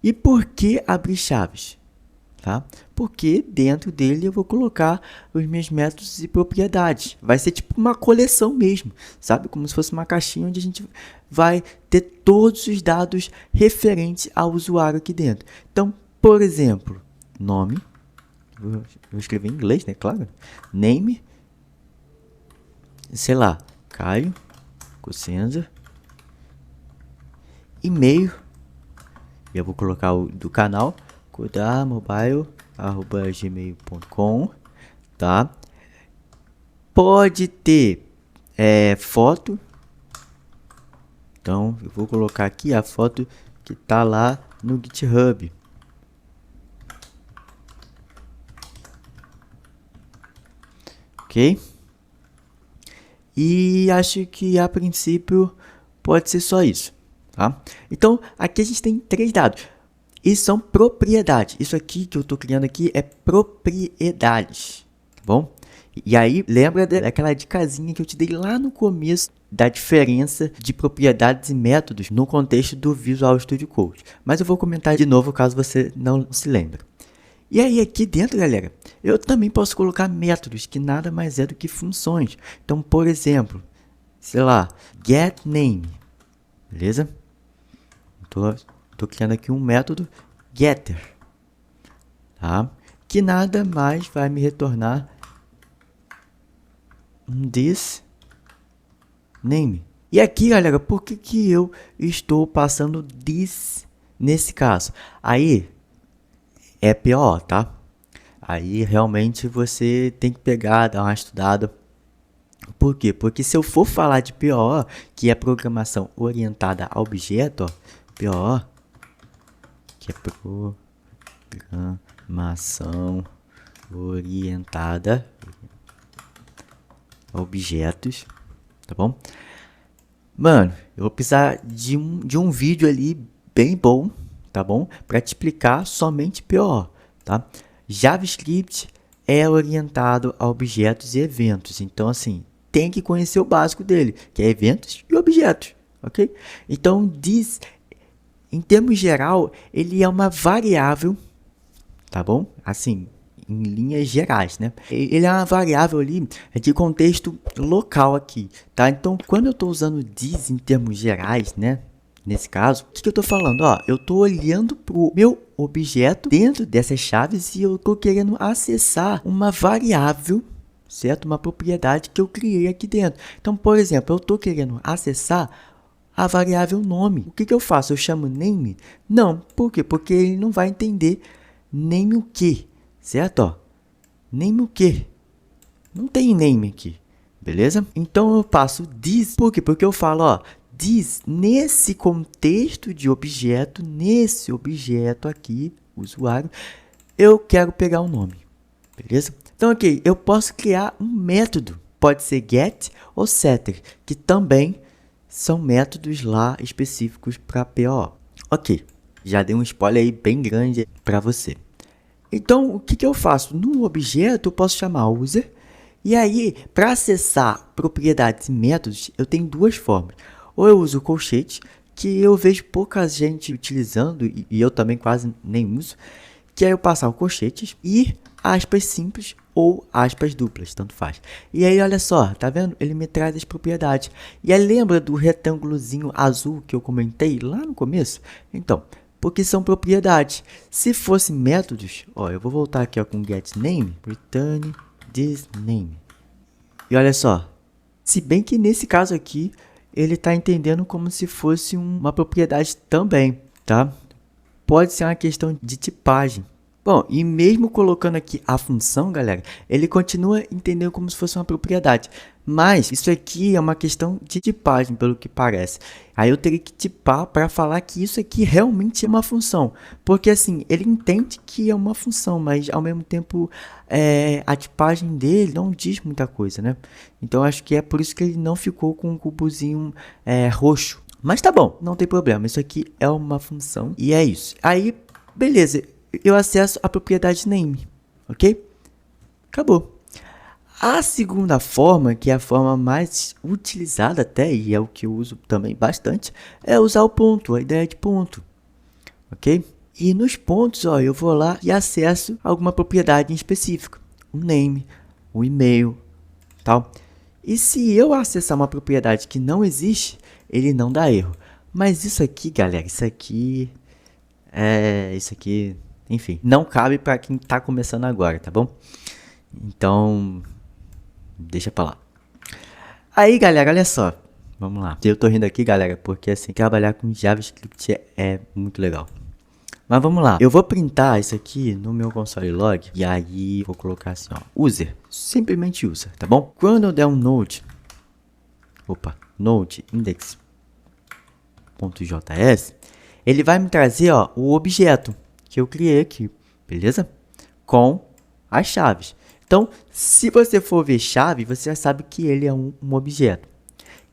E por que abrir chaves? Tá? Porque dentro dele eu vou colocar os meus métodos e propriedades. Vai ser tipo uma coleção mesmo, sabe? Como se fosse uma caixinha onde a gente vai ter todos os dados referentes ao usuário aqui dentro. Então, por exemplo, nome, vou escrever em inglês, né? Claro. Name, sei lá, Caio Cossenza. E-mail, eu vou colocar o do canal, codamobile@gmail.com, tá? Pode ter foto, então eu vou colocar aqui a foto que tá lá no GitHub. Ok? E acho que a princípio pode ser só isso, tá? Então aqui a gente tem 3 dados. E são propriedades. Isso aqui que eu estou criando aqui é propriedades, tá bom? E aí, lembra daquela dicasinha que eu te dei lá no começo da diferença de propriedades e métodos no contexto do Visual Studio Code. Mas eu vou comentar de novo caso você não se lembre. E aí, aqui dentro, galera, eu também posso colocar métodos, que nada mais é do que funções. Então, por exemplo, sei lá, getName, beleza? Estou criando aqui um método getter, tá? Que nada mais vai me retornar um this name. E aqui, galera, por que eu estou passando this nesse caso? Aí é PO, tá? Aí realmente você tem que pegar, dar uma estudada. Por quê? Porque se eu for falar de PO, que é programação orientada a objeto, ó, PO, que é programação orientada a objetos, tá bom? Mano, eu vou precisar de um vídeo ali bem bom, tá bom? Para te explicar somente PO, tá? JavaScript é orientado a objetos e eventos, então assim, tem que conhecer o básico dele, que é eventos e objetos, ok? Então, em termos geral, ele é uma variável, tá bom? Assim, em linhas gerais, né? Ele é uma variável ali de contexto local aqui, tá? Então, quando eu estou usando this em termos gerais, né? Nesse caso, o que eu estou falando? Ó, eu estou olhando para o meu objeto dentro dessas chaves e eu estou querendo acessar uma variável, certo? Uma propriedade que eu criei aqui dentro. Então, por exemplo, eu estou querendo acessar a variável nome. O que eu faço? Eu chamo name? Não. Por quê? Porque ele não vai entender name o que, certo? Ó, name o que? Não tem name aqui, beleza? Então eu passo this. Por quê? Porque eu falo, ó, this nesse contexto de objeto, nesse objeto aqui, usuário, eu quero pegar o nome, beleza? Então, ok, eu posso criar um método. Pode ser get ou setter, que também são métodos lá específicos para PO. Ok, já dei um spoiler aí bem grande para você. Então, o que eu faço? No objeto, eu posso chamar user. E aí, para acessar propriedades e métodos, eu tenho 2 formas. Ou eu uso o colchete, que eu vejo pouca gente utilizando, e eu também quase nem uso, que é eu passar o colchetes e aspas simples ou aspas duplas, tanto faz. E aí, olha só, tá vendo? Ele me traz as propriedades. E aí, lembra do retângulozinho azul que eu comentei lá no começo? Então, porque são propriedades. Se fosse métodos, ó, eu vou voltar aqui ó, com getName, return this name. E olha só, se bem que nesse caso aqui, ele está entendendo como se fosse uma propriedade também, tá? Pode ser uma questão de tipagem. Bom, e mesmo colocando aqui a função, galera, ele continua entendendo como se fosse uma propriedade. Mas isso aqui é uma questão de tipagem, pelo que parece. Aí eu teria que tipar para falar que isso aqui realmente é uma função. Porque assim, ele entende que é uma função, mas ao mesmo tempo a tipagem dele não diz muita coisa, né? Então acho que é por isso que ele não ficou com um cubozinho roxo. Mas tá bom, não tem problema. Isso aqui é uma função e é isso. Aí, beleza. Eu acesso a propriedade name, ok? Acabou. A segunda forma, que é a forma mais utilizada até, e é o que eu uso também bastante, é usar o ponto, a ideia de ponto, ok? E nos pontos, ó, eu vou lá e acesso alguma propriedade em específico, um name, um e-mail, tal. E se eu acessar uma propriedade que não existe, ele não dá erro. Mas isso aqui, galera, isso aqui, enfim, não cabe para quem está começando agora, tá bom? Então, deixa pra lá. Aí, galera, olha só. Vamos lá. Eu tô rindo aqui, galera, porque assim, trabalhar com JavaScript é muito legal. Mas vamos lá. Eu vou printar isso aqui no meu console log. E aí, vou colocar assim, ó. User. Simplesmente user, tá bom? Quando eu der um node. Node index.js. Ele vai me trazer, ó, o objeto que eu criei aqui. Beleza? Com as chaves. Então, se você for ver chave, você já sabe que ele é um objeto.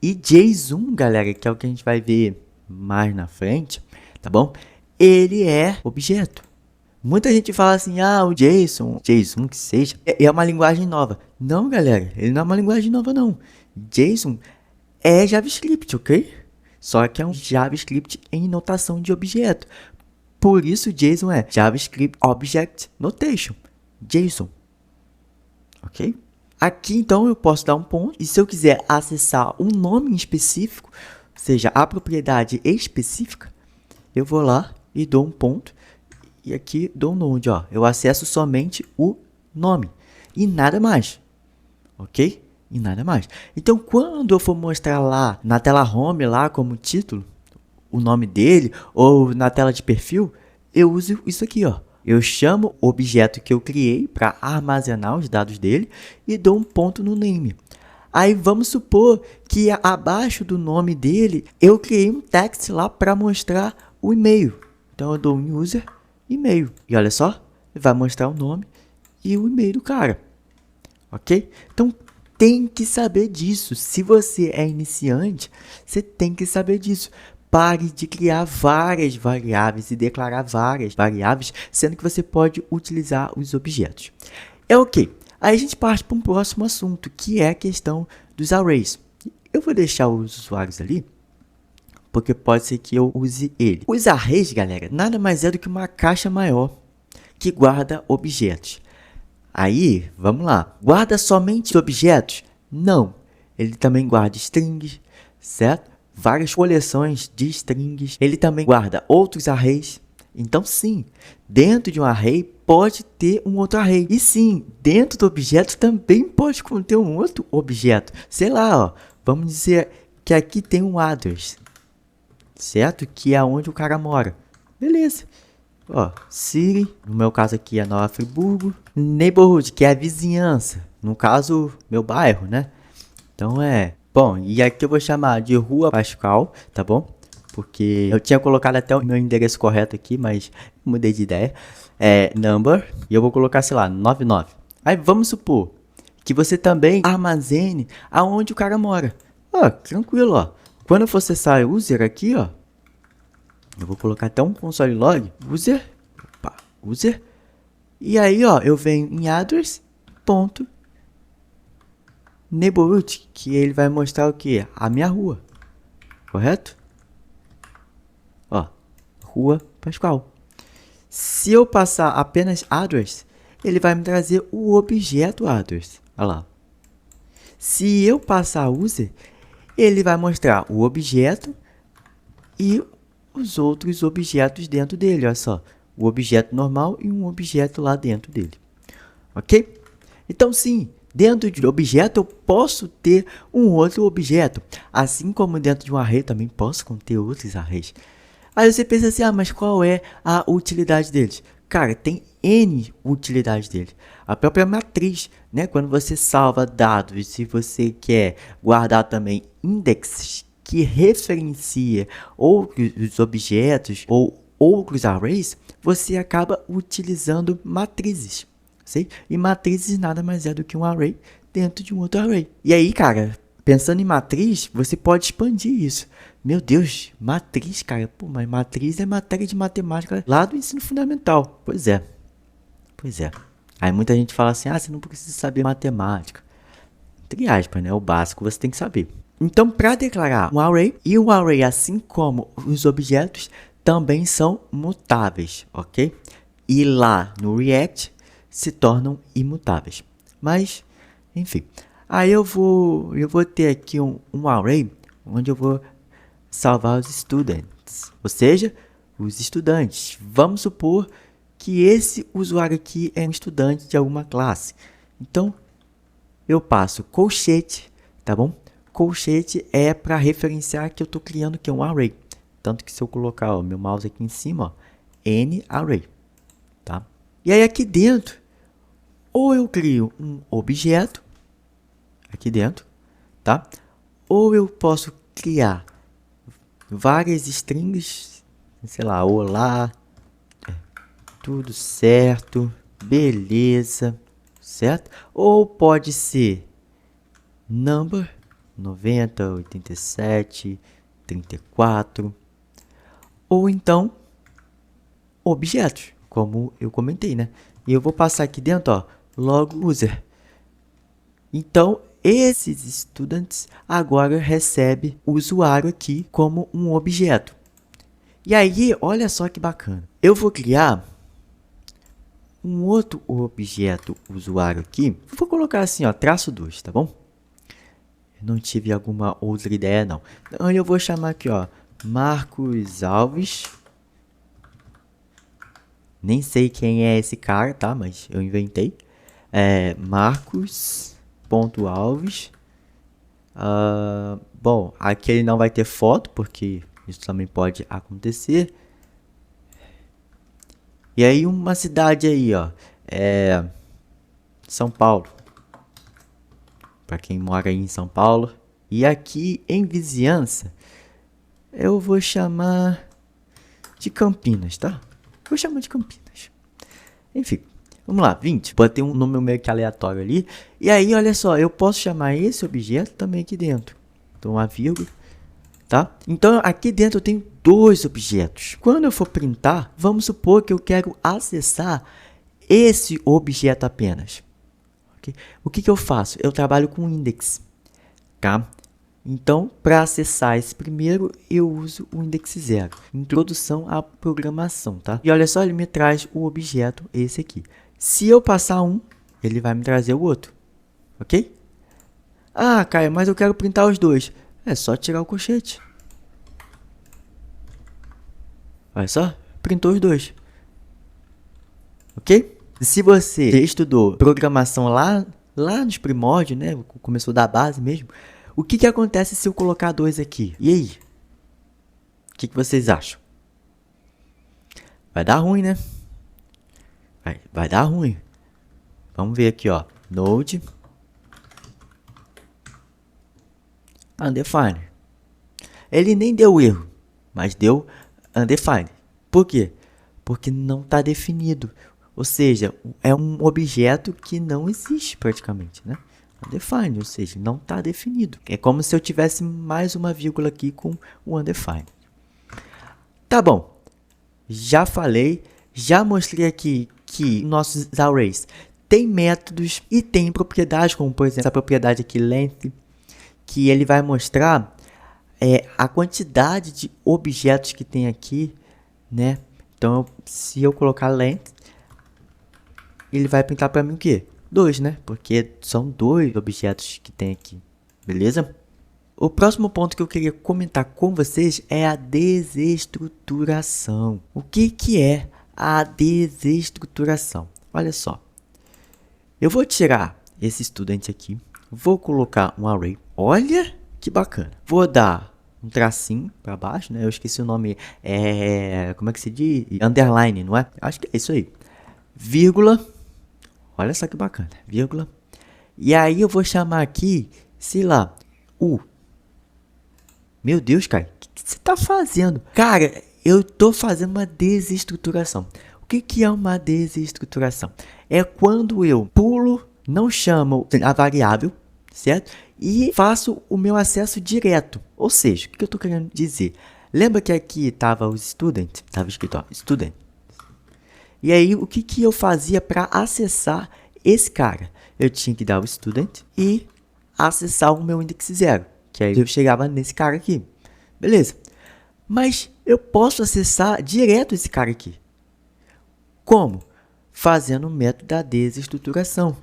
E JSON, galera, que é o que a gente vai ver mais na frente, tá bom? Ele é objeto. Muita gente fala assim, ah, o JSON que seja, é uma linguagem nova. Não, galera, ele não é uma linguagem nova, não. JSON é JavaScript, ok? Só que é um JavaScript em notação de objeto. Por isso, JSON é JavaScript Object Notation. JSON. Ok? Aqui, então, eu posso dar um ponto. E se eu quiser acessar um nome específico, ou seja, a propriedade específica, eu vou lá e dou um ponto. E aqui dou um node, ó. Eu acesso somente o nome. E nada mais. Ok? E nada mais. Então, quando eu for mostrar lá na tela home, lá como título, o nome dele, ou na tela de perfil, eu uso isso aqui, ó. Eu chamo o objeto que eu criei para armazenar os dados dele e dou um ponto no name. Aí vamos supor que abaixo do nome dele eu criei um text lá para mostrar o e-mail. Então eu dou um user e-mail. E olha só, vai mostrar o nome e o e-mail do cara. Ok? Então tem que saber disso. Se você é iniciante, você tem que saber disso. Pare de criar várias variáveis e declarar várias variáveis, sendo que você pode utilizar os objetos. É ok. Aí a gente parte para um próximo assunto, que é a questão dos arrays. Eu vou deixar os usuários ali, porque pode ser que eu use ele. Os arrays, galera, nada mais é do que uma caixa maior que guarda objetos. Aí, vamos lá. Guarda somente objetos? Não. Ele também guarda strings, certo? Várias coleções de strings. Ele também guarda outros arrays. Então, sim, dentro de um array pode ter um outro array. E sim, dentro do objeto também pode conter um outro objeto. Sei lá, ó, vamos dizer que aqui tem um address, certo? Que é onde o cara mora. Beleza. Ó, City, no meu caso aqui é Nova Friburgo. Neighborhood, que é a vizinhança. No caso, meu bairro, né? Então bom, e aqui eu vou chamar de Rua Pascal, tá bom? Porque eu tinha colocado até o meu endereço correto aqui, mas mudei de ideia. Number, e eu vou colocar, sei lá, 99. Aí vamos supor que você também armazene aonde o cara mora. Ó, tranquilo, ó. Quando eu for acessar o user aqui, ó, eu vou colocar até um console log, user. E aí, ó, eu venho em address, ponto, neighborhood, que ele vai mostrar o que? A minha rua, correto? Ó, Rua Pascoal. Se eu passar apenas address, ele vai me trazer o objeto address. Olha lá. Se eu passar user, ele vai mostrar o objeto e os outros objetos dentro dele. Olha só, o objeto normal e um objeto lá dentro dele. Ok? Então sim, dentro de objeto eu posso ter um outro objeto. Assim como dentro de um array também posso conter outros arrays. Aí você pensa assim, mas qual é a utilidade deles? Cara, tem N utilidades deles. A própria matriz, né? Quando você salva dados, se você quer guardar também indexes que referencia outros objetos ou outros arrays, você acaba utilizando matrizes. Sim? E matrizes nada mais é do que um array dentro de um outro array. E aí, cara, pensando em matriz, você pode expandir isso. Meu Deus, matriz, cara. Pô, mas matriz é matéria de matemática lá do ensino fundamental. Pois é. Pois é. Aí muita gente fala assim, você não precisa saber matemática. Entre aspas, né? O básico você tem que saber. Então, para declarar um array, e um array, assim como os objetos, também são mutáveis, ok? E lá no React se tornam imutáveis. Mas, enfim. Aí eu vou ter aqui um array, onde eu vou salvar os students, ou seja, os estudantes. Vamos supor que esse usuário aqui é um estudante de alguma classe. Então, eu passo colchete, tá bom? Colchete é para referenciar que eu estou criando aqui um array. Tanto que se eu colocar o meu mouse aqui em cima, ó, N array, tá? E aí aqui dentro, ou eu crio um objeto, aqui dentro, tá? Ou eu posso criar várias strings, sei lá, olá, tudo certo, beleza, certo? Ou pode ser number, 90, 87, 34, ou então objetos, como eu comentei, né? E eu vou passar aqui dentro, ó, log user. Então, esses students agora recebem o usuário aqui como um objeto. E aí, olha só que bacana. Eu vou criar um outro objeto usuário aqui. Vou colocar assim, ó, -2, tá bom? Eu não tive alguma outra ideia, não. Então, eu vou chamar aqui, ó, Marcos Alves. Nem sei quem é esse cara, tá? Mas eu inventei. Marcos.alves. Bom, aqui ele não vai ter foto, porque isso também pode acontecer. E aí uma cidade aí, ó, São Paulo. Para quem mora aí em São Paulo. E aqui em vizinhança, eu vou chamar de Campinas, tá? Vou chamar de Campinas. Enfim, vamos lá, 20. Botei um número meio que aleatório ali. E aí, olha só, eu posso chamar esse objeto também aqui dentro. Então, uma vírgula, tá? Então, aqui dentro eu tenho dois objetos. Quando eu for printar, vamos supor que eu quero acessar esse objeto apenas. Okay? O que eu faço? Eu trabalho com index, tá? Então, para acessar esse primeiro, eu uso o index 0. Introdução à programação, tá? E olha só, ele me traz o objeto, esse aqui. Se eu passar um, ele vai me trazer o outro, ok? Ah, Caio, mas eu quero printar os dois. É só tirar o colchete. Olha só, printou os dois. Ok? Se você estudou programação lá nos primórdios, né? Começou da base mesmo. O que acontece se eu colocar dois aqui? E aí? O que vocês acham? Vai dar ruim, né? Vai dar ruim. Vamos ver aqui, ó. Node. Undefined. Ele nem deu erro, mas deu undefined. Por quê? Porque não está definido. Ou seja, é um objeto que não existe praticamente, né? Undefined, ou seja, não está definido. É como se eu tivesse mais uma vírgula aqui com o undefined. Tá bom. Já falei, já mostrei aqui que nossos arrays tem métodos e tem propriedades, como por exemplo essa propriedade aqui, length, que ele vai mostrar a quantidade de objetos que tem aqui, né? Então, se eu colocar length, ele vai pintar para mim o quê? 2, né? Porque são 2 objetos que tem aqui, beleza? O próximo ponto que eu queria comentar com vocês é a desestruturação. O que é a desestruturação? Olha só, eu vou tirar esse estudante aqui, vou colocar um array, olha que bacana. Vou dar um tracinho para baixo, né? Eu esqueci o nome, como é que se diz? Underline, não é? Acho que é isso aí. Vírgula, olha só que bacana, vírgula. E aí eu vou chamar aqui, sei lá, Meu Deus, cara, o que você tá fazendo? Cara, eu tô fazendo uma desestruturação. O que é uma desestruturação? É quando eu pulo, não chamo a variável, certo? E faço o meu acesso direto. Ou seja, o que eu tô querendo dizer? Lembra que aqui estava o student? Estava escrito, ó, student. E aí, o que eu fazia para acessar esse cara? Eu tinha que dar o student e acessar o meu index 0. Que aí eu chegava nesse cara aqui. Beleza. Mas eu posso acessar direto esse cara aqui. Como? Fazendo o método da desestruturação.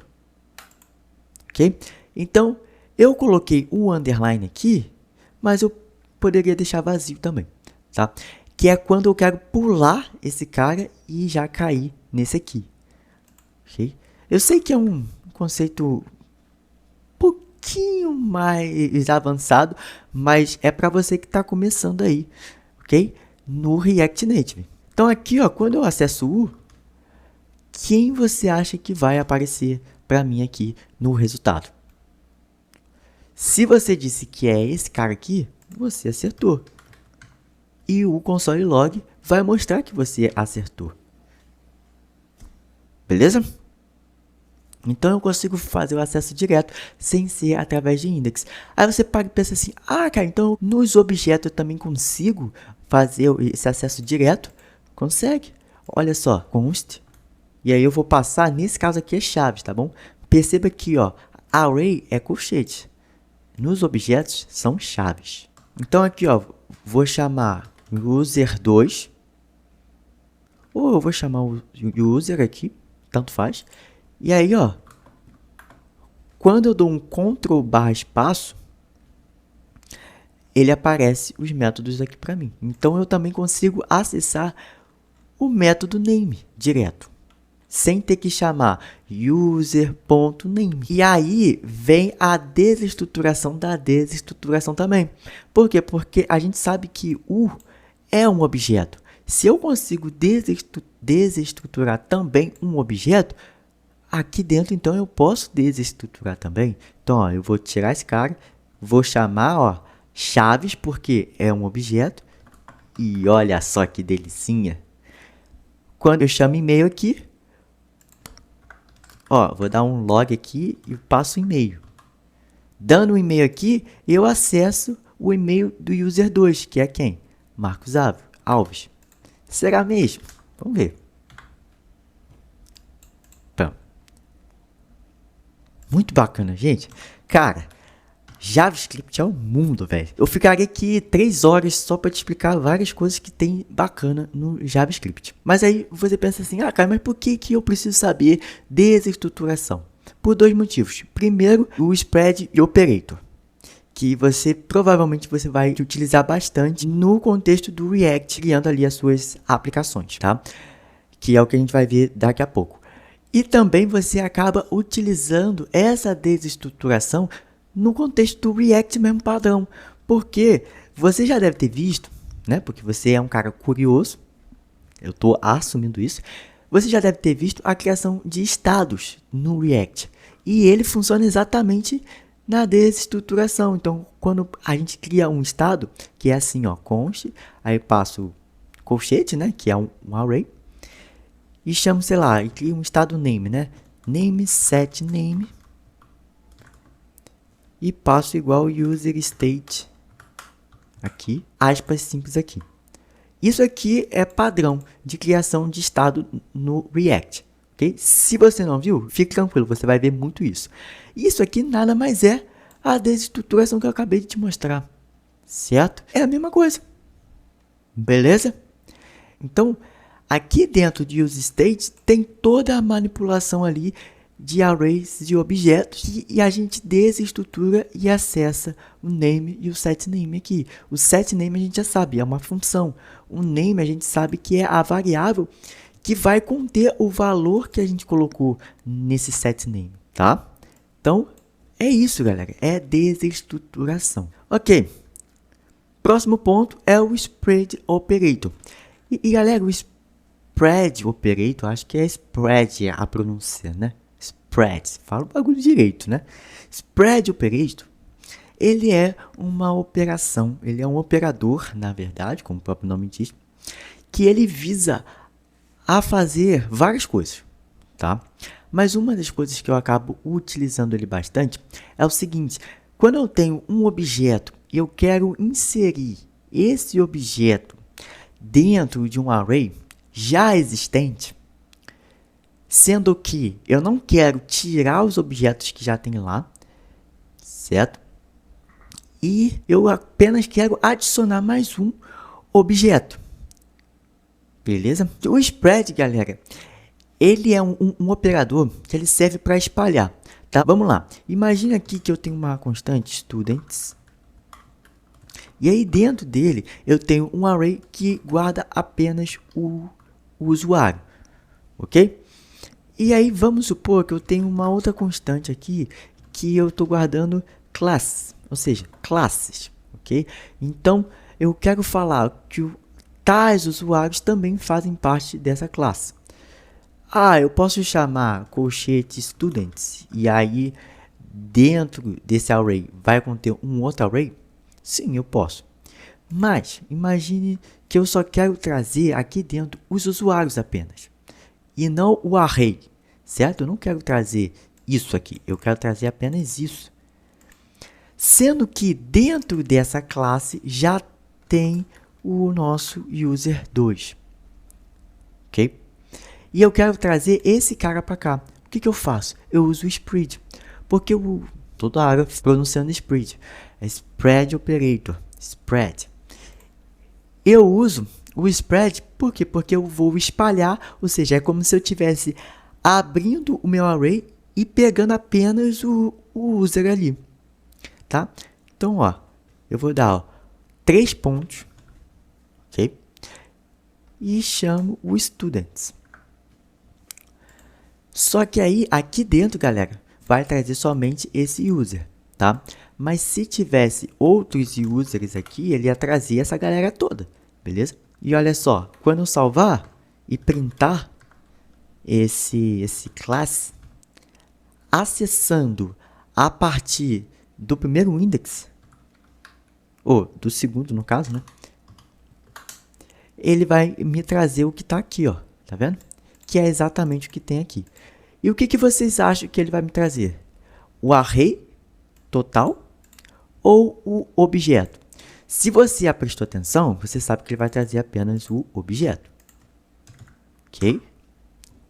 Ok? Então, eu coloquei o underline aqui, mas eu poderia deixar vazio também. Tá? Que é quando eu quero pular esse cara e já cair nesse aqui. Ok? Eu sei que é um conceito pouquinho mais avançado, mas é para você que está começando aí, ok? No React Native. Então aqui, ó, quando eu acesso o quem você acha que vai aparecer para mim aqui no resultado? Se você disse que é esse cara aqui, você acertou. E o console log vai mostrar que você acertou. Beleza? Então eu consigo fazer o acesso direto sem ser através de index. Aí você para e pensa assim, ah, cara, então nos objetos eu também consigo fazer esse acesso direto? Consegue. Olha só, const. E aí eu vou passar, nesse caso aqui é chaves, tá bom? Perceba que, ó, array é colchete. Nos objetos são chaves. Então aqui, ó, vou chamar user2. Ou eu vou chamar o user aqui, tanto faz. E aí, ó, quando eu dou um Ctrl espaço, ele aparece os métodos aqui para mim. Então, eu também consigo acessar o método name direto, sem ter que chamar user.name. E aí vem a desestruturação da desestruturação também. Por quê? Porque a gente sabe que o é um objeto. Se eu consigo desestruturar também um objeto, aqui dentro, então, eu posso desestruturar também. Então, ó, eu vou tirar esse cara, vou chamar, ó, chaves, porque é um objeto. E olha só que delicinha. Quando eu chamo e-mail aqui, ó, vou dar um log aqui e passo o e-mail. Dando um e-mail aqui, eu acesso o e-mail do user2, que é quem? Marcos Alves. Será mesmo? Vamos ver. Muito bacana, gente. Cara, JavaScript é o mundo, velho. Eu ficaria aqui 3 horas só para te explicar várias coisas que tem bacana no JavaScript. Mas aí você pensa assim, ah, cara, mas por que eu preciso saber desestruturação? Por 2 motivos. Primeiro, o spread operator, que provavelmente você vai utilizar bastante no contexto do React, criando ali as suas aplicações, tá? Que é o que a gente vai ver daqui a pouco. E também você acaba utilizando essa desestruturação no contexto do React mesmo padrão. Porque você já deve ter visto, né? Porque você é um cara curioso, eu estou assumindo isso. Você já deve ter visto a criação de estados no React. E ele funciona exatamente na desestruturação. Então, quando a gente cria um estado, que é assim, ó, const, aí passo colchete, né? Que é um array. E chamo, sei lá, e crio um estado name, né? Name set name. E passo igual user state. Aqui, aspas simples aqui. Isso aqui é padrão de criação de estado no React. Okay? Se você não viu, fique tranquilo, você vai ver muito isso. Isso aqui nada mais é a desestruturação que eu acabei de te mostrar. Certo? É a mesma coisa. Beleza? Então, aqui dentro de useState tem toda a manipulação ali de arrays de objetos e a gente desestrutura e acessa o name e o setName aqui. O setName a gente já sabe, é uma função. O name a gente sabe que é a variável que vai conter o valor que a gente colocou nesse setName, tá? Então, é isso, galera. É desestruturação. Ok. Próximo ponto é o spread operator. E galera, o spread operator, acho que é spread a pronúncia, né? Spread, fala o bagulho direito, né? Spread operator, ele é uma operação, ele é um operador, na verdade, como o próprio nome diz, que ele visa a fazer várias coisas, tá? Mas uma das coisas que eu acabo utilizando ele bastante é o seguinte: quando eu tenho um objeto e eu quero inserir esse objeto dentro de um array já existente, sendo que eu não quero tirar os objetos que já tem lá, certo? E eu apenas quero adicionar mais um objeto, beleza? O spread, galera, ele é um operador que ele serve para espalhar, tá? Vamos lá. Imagina aqui que eu tenho uma constante students. E aí dentro dele eu tenho um array que guarda apenas o usuário, ok? E aí vamos supor que eu tenho uma outra constante aqui que eu estou guardando classes, ou seja, classes, ok? Então eu quero falar que tais usuários também fazem parte dessa classe. Ah, eu posso chamar colchete students e aí dentro desse array vai conter um outro array? Sim, eu posso. Mas imagine que eu só quero trazer aqui dentro os usuários apenas e não o array, certo? Eu não quero trazer isso aqui, eu quero trazer apenas isso. Sendo que dentro dessa classe já tem o nosso user2, ok? E eu quero trazer esse cara para cá. O que eu faço? Eu uso o spread, porque eu toda hora pronunciando spread. É spread operator, spread. Eu uso o spread, por quê? Porque eu vou espalhar, ou seja, é como se eu estivesse abrindo o meu array e pegando apenas o user ali, tá? Então, ó, eu vou dar 3 pontos, ok? E chamo o students. Só que aí, aqui dentro, galera, vai trazer somente esse user, tá? Mas se tivesse outros users aqui, ele ia trazer essa galera toda, beleza? E olha só, quando eu salvar e printar esse class, acessando a partir do primeiro index, ou do segundo no caso, né? Ele vai me trazer o que está aqui, ó, tá vendo? Que é exatamente o que tem aqui. E o que vocês acham que ele vai me trazer? O array total ou o objeto? Se você já prestou atenção, você sabe que ele vai trazer apenas o objeto, ok?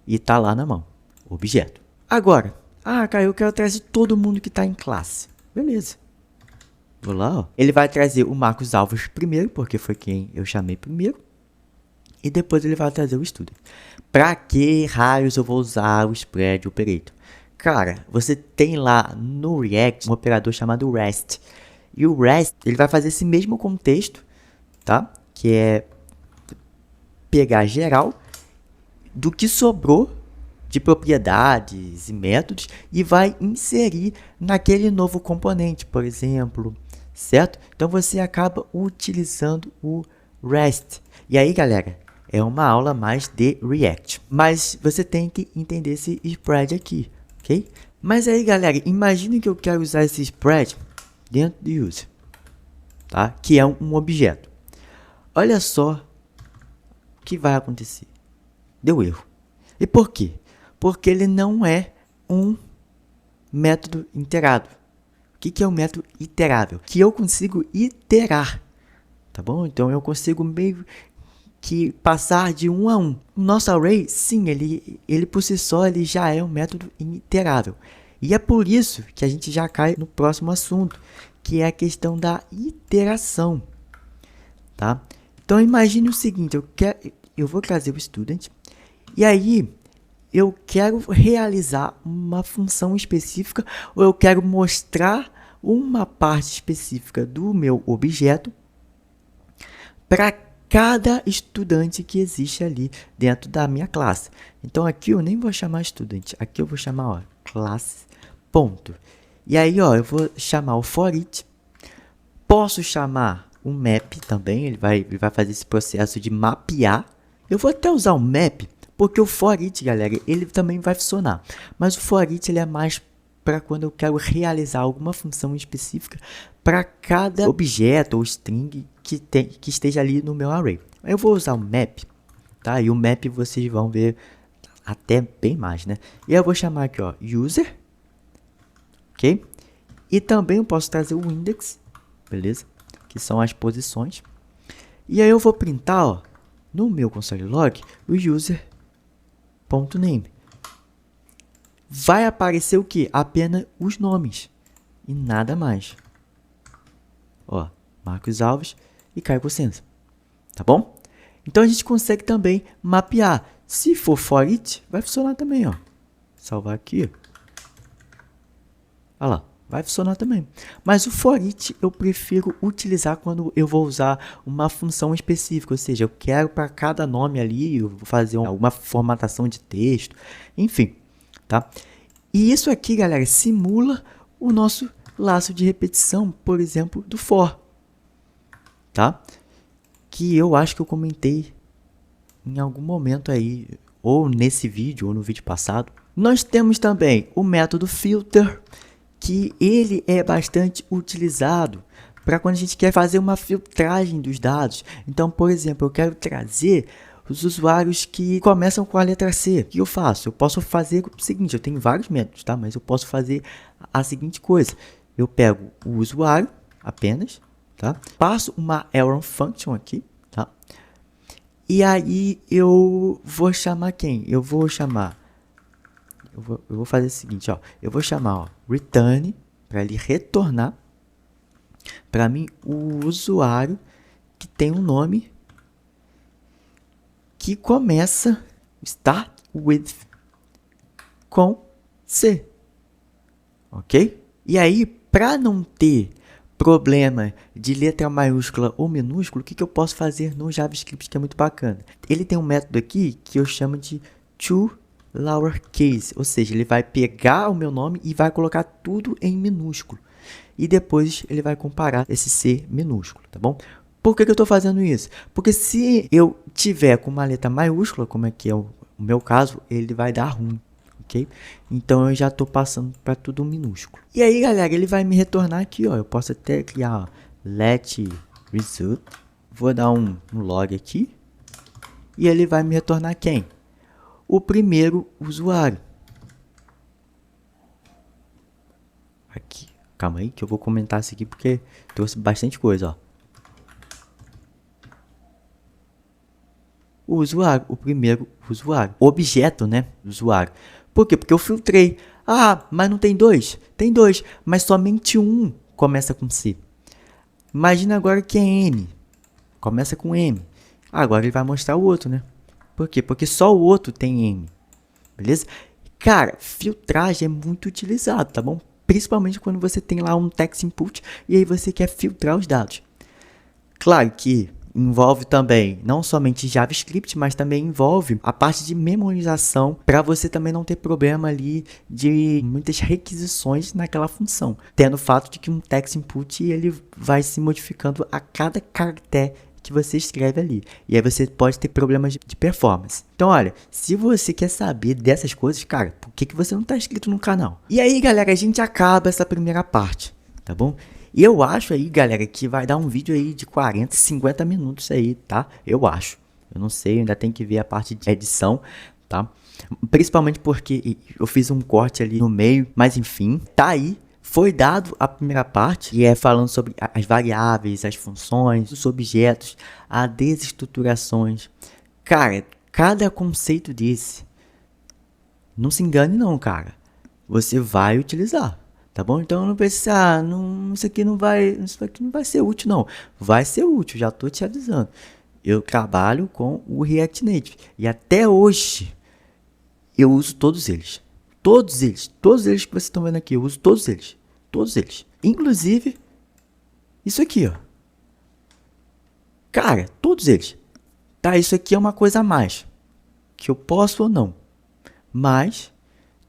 E tá lá na mão, objeto. Agora, cara, eu quero trazer todo mundo que está em classe. Beleza. Vou lá, ó. Ele vai trazer o Marcos Alves primeiro, porque foi quem eu chamei primeiro. E depois ele vai trazer o student. Para que raios eu vou usar o spread operator? Cara, você tem lá no React um operador chamado REST. E o REST, ele vai fazer esse mesmo contexto, tá? Que é pegar geral do que sobrou de propriedades e métodos e vai inserir naquele novo componente, por exemplo, certo? Então você acaba utilizando o REST. E aí, galera, é uma aula mais de React. Mas você tem que entender esse spread aqui, ok? Mas aí, galera, imagine que eu quero usar esse spread dentro do user, tá? Que é um objeto. Olha só o que vai acontecer. Deu erro. E por quê? Porque ele não é um método iterado. O que é um método iterável? Que eu consigo iterar, tá bom? Então eu consigo meio que passar de um a um. O nosso array, sim, ele por si só ele já é um método iterável. E é por isso que a gente já cai no próximo assunto, que é a questão da iteração, tá? Então imagine o seguinte, eu vou trazer o student, e aí eu quero realizar uma função específica, ou eu quero mostrar uma parte específica do meu objeto para cada estudante que existe ali dentro da minha classe. Então aqui eu nem vou chamar student, aqui eu vou chamar, ó, classe, ponto. E aí, ó, eu vou chamar o for each. Posso chamar o map também, ele vai fazer esse processo de mapear. Eu vou até usar o map, porque o for each, galera, ele também vai funcionar. Mas o for each, ele é mais para quando eu quero realizar alguma função específica para cada objeto ou string que esteja ali no meu array. Eu vou usar o map, tá? E o map vocês vão ver até bem mais, né? E eu vou chamar aqui, ó, user, ok? E também eu posso trazer o index, beleza? Que são as posições. E aí eu vou printar, ó, no meu console log, o user.name. Vai aparecer o que? Apenas os nomes e nada mais. Ó, Marcos Alves e Caio Cossenza, tá bom? Então a gente consegue também mapear. Se for for each, vai funcionar também, ó. Salvar aqui. Olha lá, vai funcionar também. Mas o for each eu prefiro utilizar quando eu vou usar uma função específica, ou seja, eu quero para cada nome ali, eu vou fazer alguma formatação de texto, enfim, tá? E isso aqui, galera, simula o nosso laço de repetição, por exemplo, do for, tá? Que eu acho que eu comentei em algum momento aí, ou nesse vídeo, ou no vídeo passado. Nós temos também o método filter, que ele é bastante utilizado para quando a gente quer fazer uma filtragem dos dados. Então, por exemplo, eu quero trazer os usuários que começam com a letra C. O que eu faço? Eu posso fazer o seguinte, eu tenho vários métodos, tá? Mas eu posso fazer a seguinte coisa. Eu pego o usuário apenas, tá? Passo uma arrow function aqui, tá? E aí eu vou chamar quem? Eu vou chamar... Eu vou fazer o seguinte, ó. Eu vou chamar, ó, return, para ele retornar para mim o usuário que tem um nome que começa, start with, com C, ok? E aí, para não ter problema de letra maiúscula ou minúscula, o que eu posso fazer no JavaScript que é muito bacana? Ele tem um método aqui que eu chamo de toLowerCase, ou seja, ele vai pegar o meu nome e vai colocar tudo em minúsculo. E depois ele vai comparar esse C minúsculo, tá bom? Por que eu estou fazendo isso? Porque se eu tiver com uma letra maiúscula, como é que é o meu caso, ele vai dar ruim, ok? Então eu já estou passando para tudo minúsculo. E aí, galera, ele vai me retornar aqui, ó. Eu posso até criar, ó, let result. Vou dar um log aqui. E ele vai me retornar quem? O primeiro usuário. Aqui, calma aí que eu vou comentar isso aqui porque trouxe bastante coisa, ó. O usuário, o primeiro usuário. Objeto, né? Usuário. Por quê? Porque eu filtrei. Ah, mas não tem dois? Tem dois, mas somente um começa com C. Imagina agora que é M. Começa com M. Agora ele vai mostrar o outro, né? Por quê? Porque só o outro tem M. Beleza? Cara, filtragem é muito utilizado, tá bom? Principalmente quando você tem lá um text input e aí você quer filtrar os dados. Claro que envolve também não somente JavaScript, mas também envolve a parte de memorização para você também não ter problema ali de muitas requisições naquela função. Tendo o fato de que um text input ele vai se modificando a cada caractere que você escreve ali. E aí você pode ter problemas de performance. Então, olha, se você quer saber dessas coisas, cara, por que você não está inscrito no canal? E aí, galera, a gente acaba essa primeira parte, tá bom? E eu acho aí, galera, que vai dar um vídeo aí de 40, 50 minutos aí, tá? Eu acho. Eu não sei, ainda tem que ver a parte de edição, tá? Principalmente porque eu fiz um corte ali no meio, mas enfim, tá aí. Foi dado a primeira parte, que é falando sobre as variáveis, as funções, os objetos, as desestruturações. Cara, cada conceito desse, não se engane não, cara. Você vai utilizar, tá bom? Então não pensar, isso aqui não vai ser útil não. Vai ser útil, já tô te avisando. eu trabalho com o React Native. E até hoje, eu uso todos eles. Todos eles que vocês estão vendo aqui, eu uso todos eles. Todos eles. Inclusive, isso aqui, ó. Cara, todos eles. Tá, isso aqui é uma coisa a mais. Que eu posso ou não. Mas,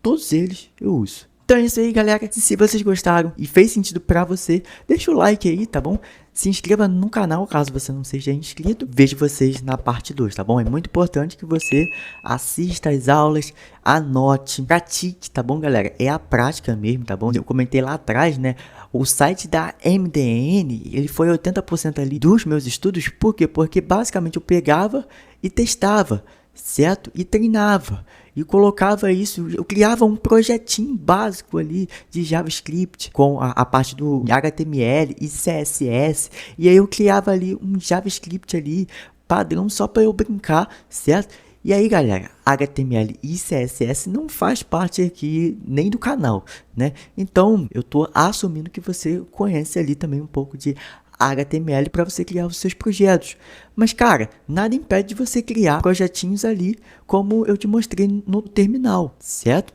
todos eles eu uso. Então é isso aí, galera. Se vocês gostaram e fez sentido pra você, deixa o like aí, tá bom? Se inscreva no canal caso você não seja inscrito. Vejo vocês na parte 2, tá bom? É muito importante que você assista as aulas, anote, pratique, tá bom, galera? É a prática mesmo, tá bom? Eu comentei lá atrás, né? O site da MDN, ele foi 80% ali dos meus estudos. Por quê? Porque basicamente eu pegava e testava, certo? E treinava. E colocava isso, eu criava um projetinho básico ali de JavaScript com a parte do HTML e CSS. E aí eu criava ali um JavaScript ali, padrão, só para eu brincar, certo? E aí, galera, HTML e CSS não faz parte aqui nem do canal, né? Então, eu tô assumindo que você conhece ali também um pouco de HTML para você criar os seus projetos. Mas, cara, nada impede de você criar projetinhos ali, como eu te mostrei no terminal, certo?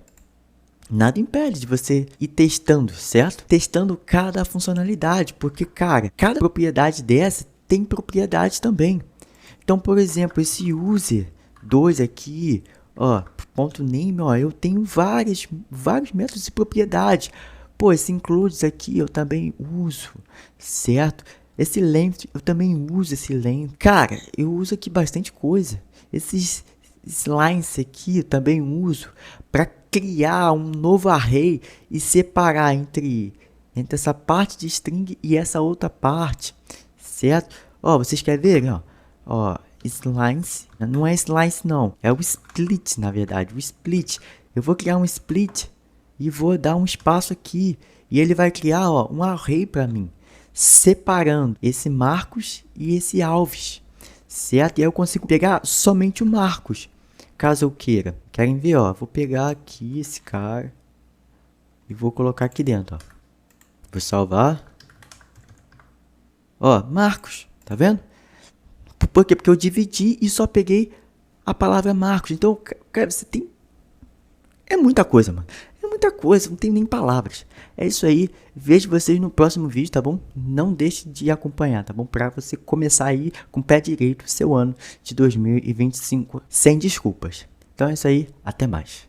Nada impede de você ir testando, certo? Testando cada funcionalidade, porque, cara, cada propriedade dessa tem propriedade também. Então, por exemplo, esse user 2 aqui, ó, ponto name, ó, eu tenho vários métodos de propriedade. Pô, esse includes aqui eu também uso, certo? Esse length eu também uso esse length. Cara, eu uso aqui bastante coisa. Esses lines aqui eu também uso para criar um novo array e separar entre essa parte de string e essa outra parte, certo? Ó, vocês querem ver, ó? Ó, slice, não é slice não, é o split na verdade, o split. Eu vou criar um split e vou dar um espaço aqui e ele vai criar, ó, um array para mim, separando esse Marcos e esse Alves, certo? E aí eu consigo pegar somente o Marcos, caso eu queira. Querem ver, ó, vou pegar aqui esse cara e vou colocar aqui dentro, ó. Vou salvar. Ó, Marcos, tá vendo? Por quê? Porque eu dividi e só peguei a palavra Marcos. Então, cara, você tem... É muita coisa, mano. É muita coisa, não tem nem palavras. É isso aí. Vejo vocês no próximo vídeo, tá bom? Não deixe de acompanhar, tá bom? Pra você começar aí com o pé direito seu ano de 2025 sem desculpas. Então é isso aí. Até mais.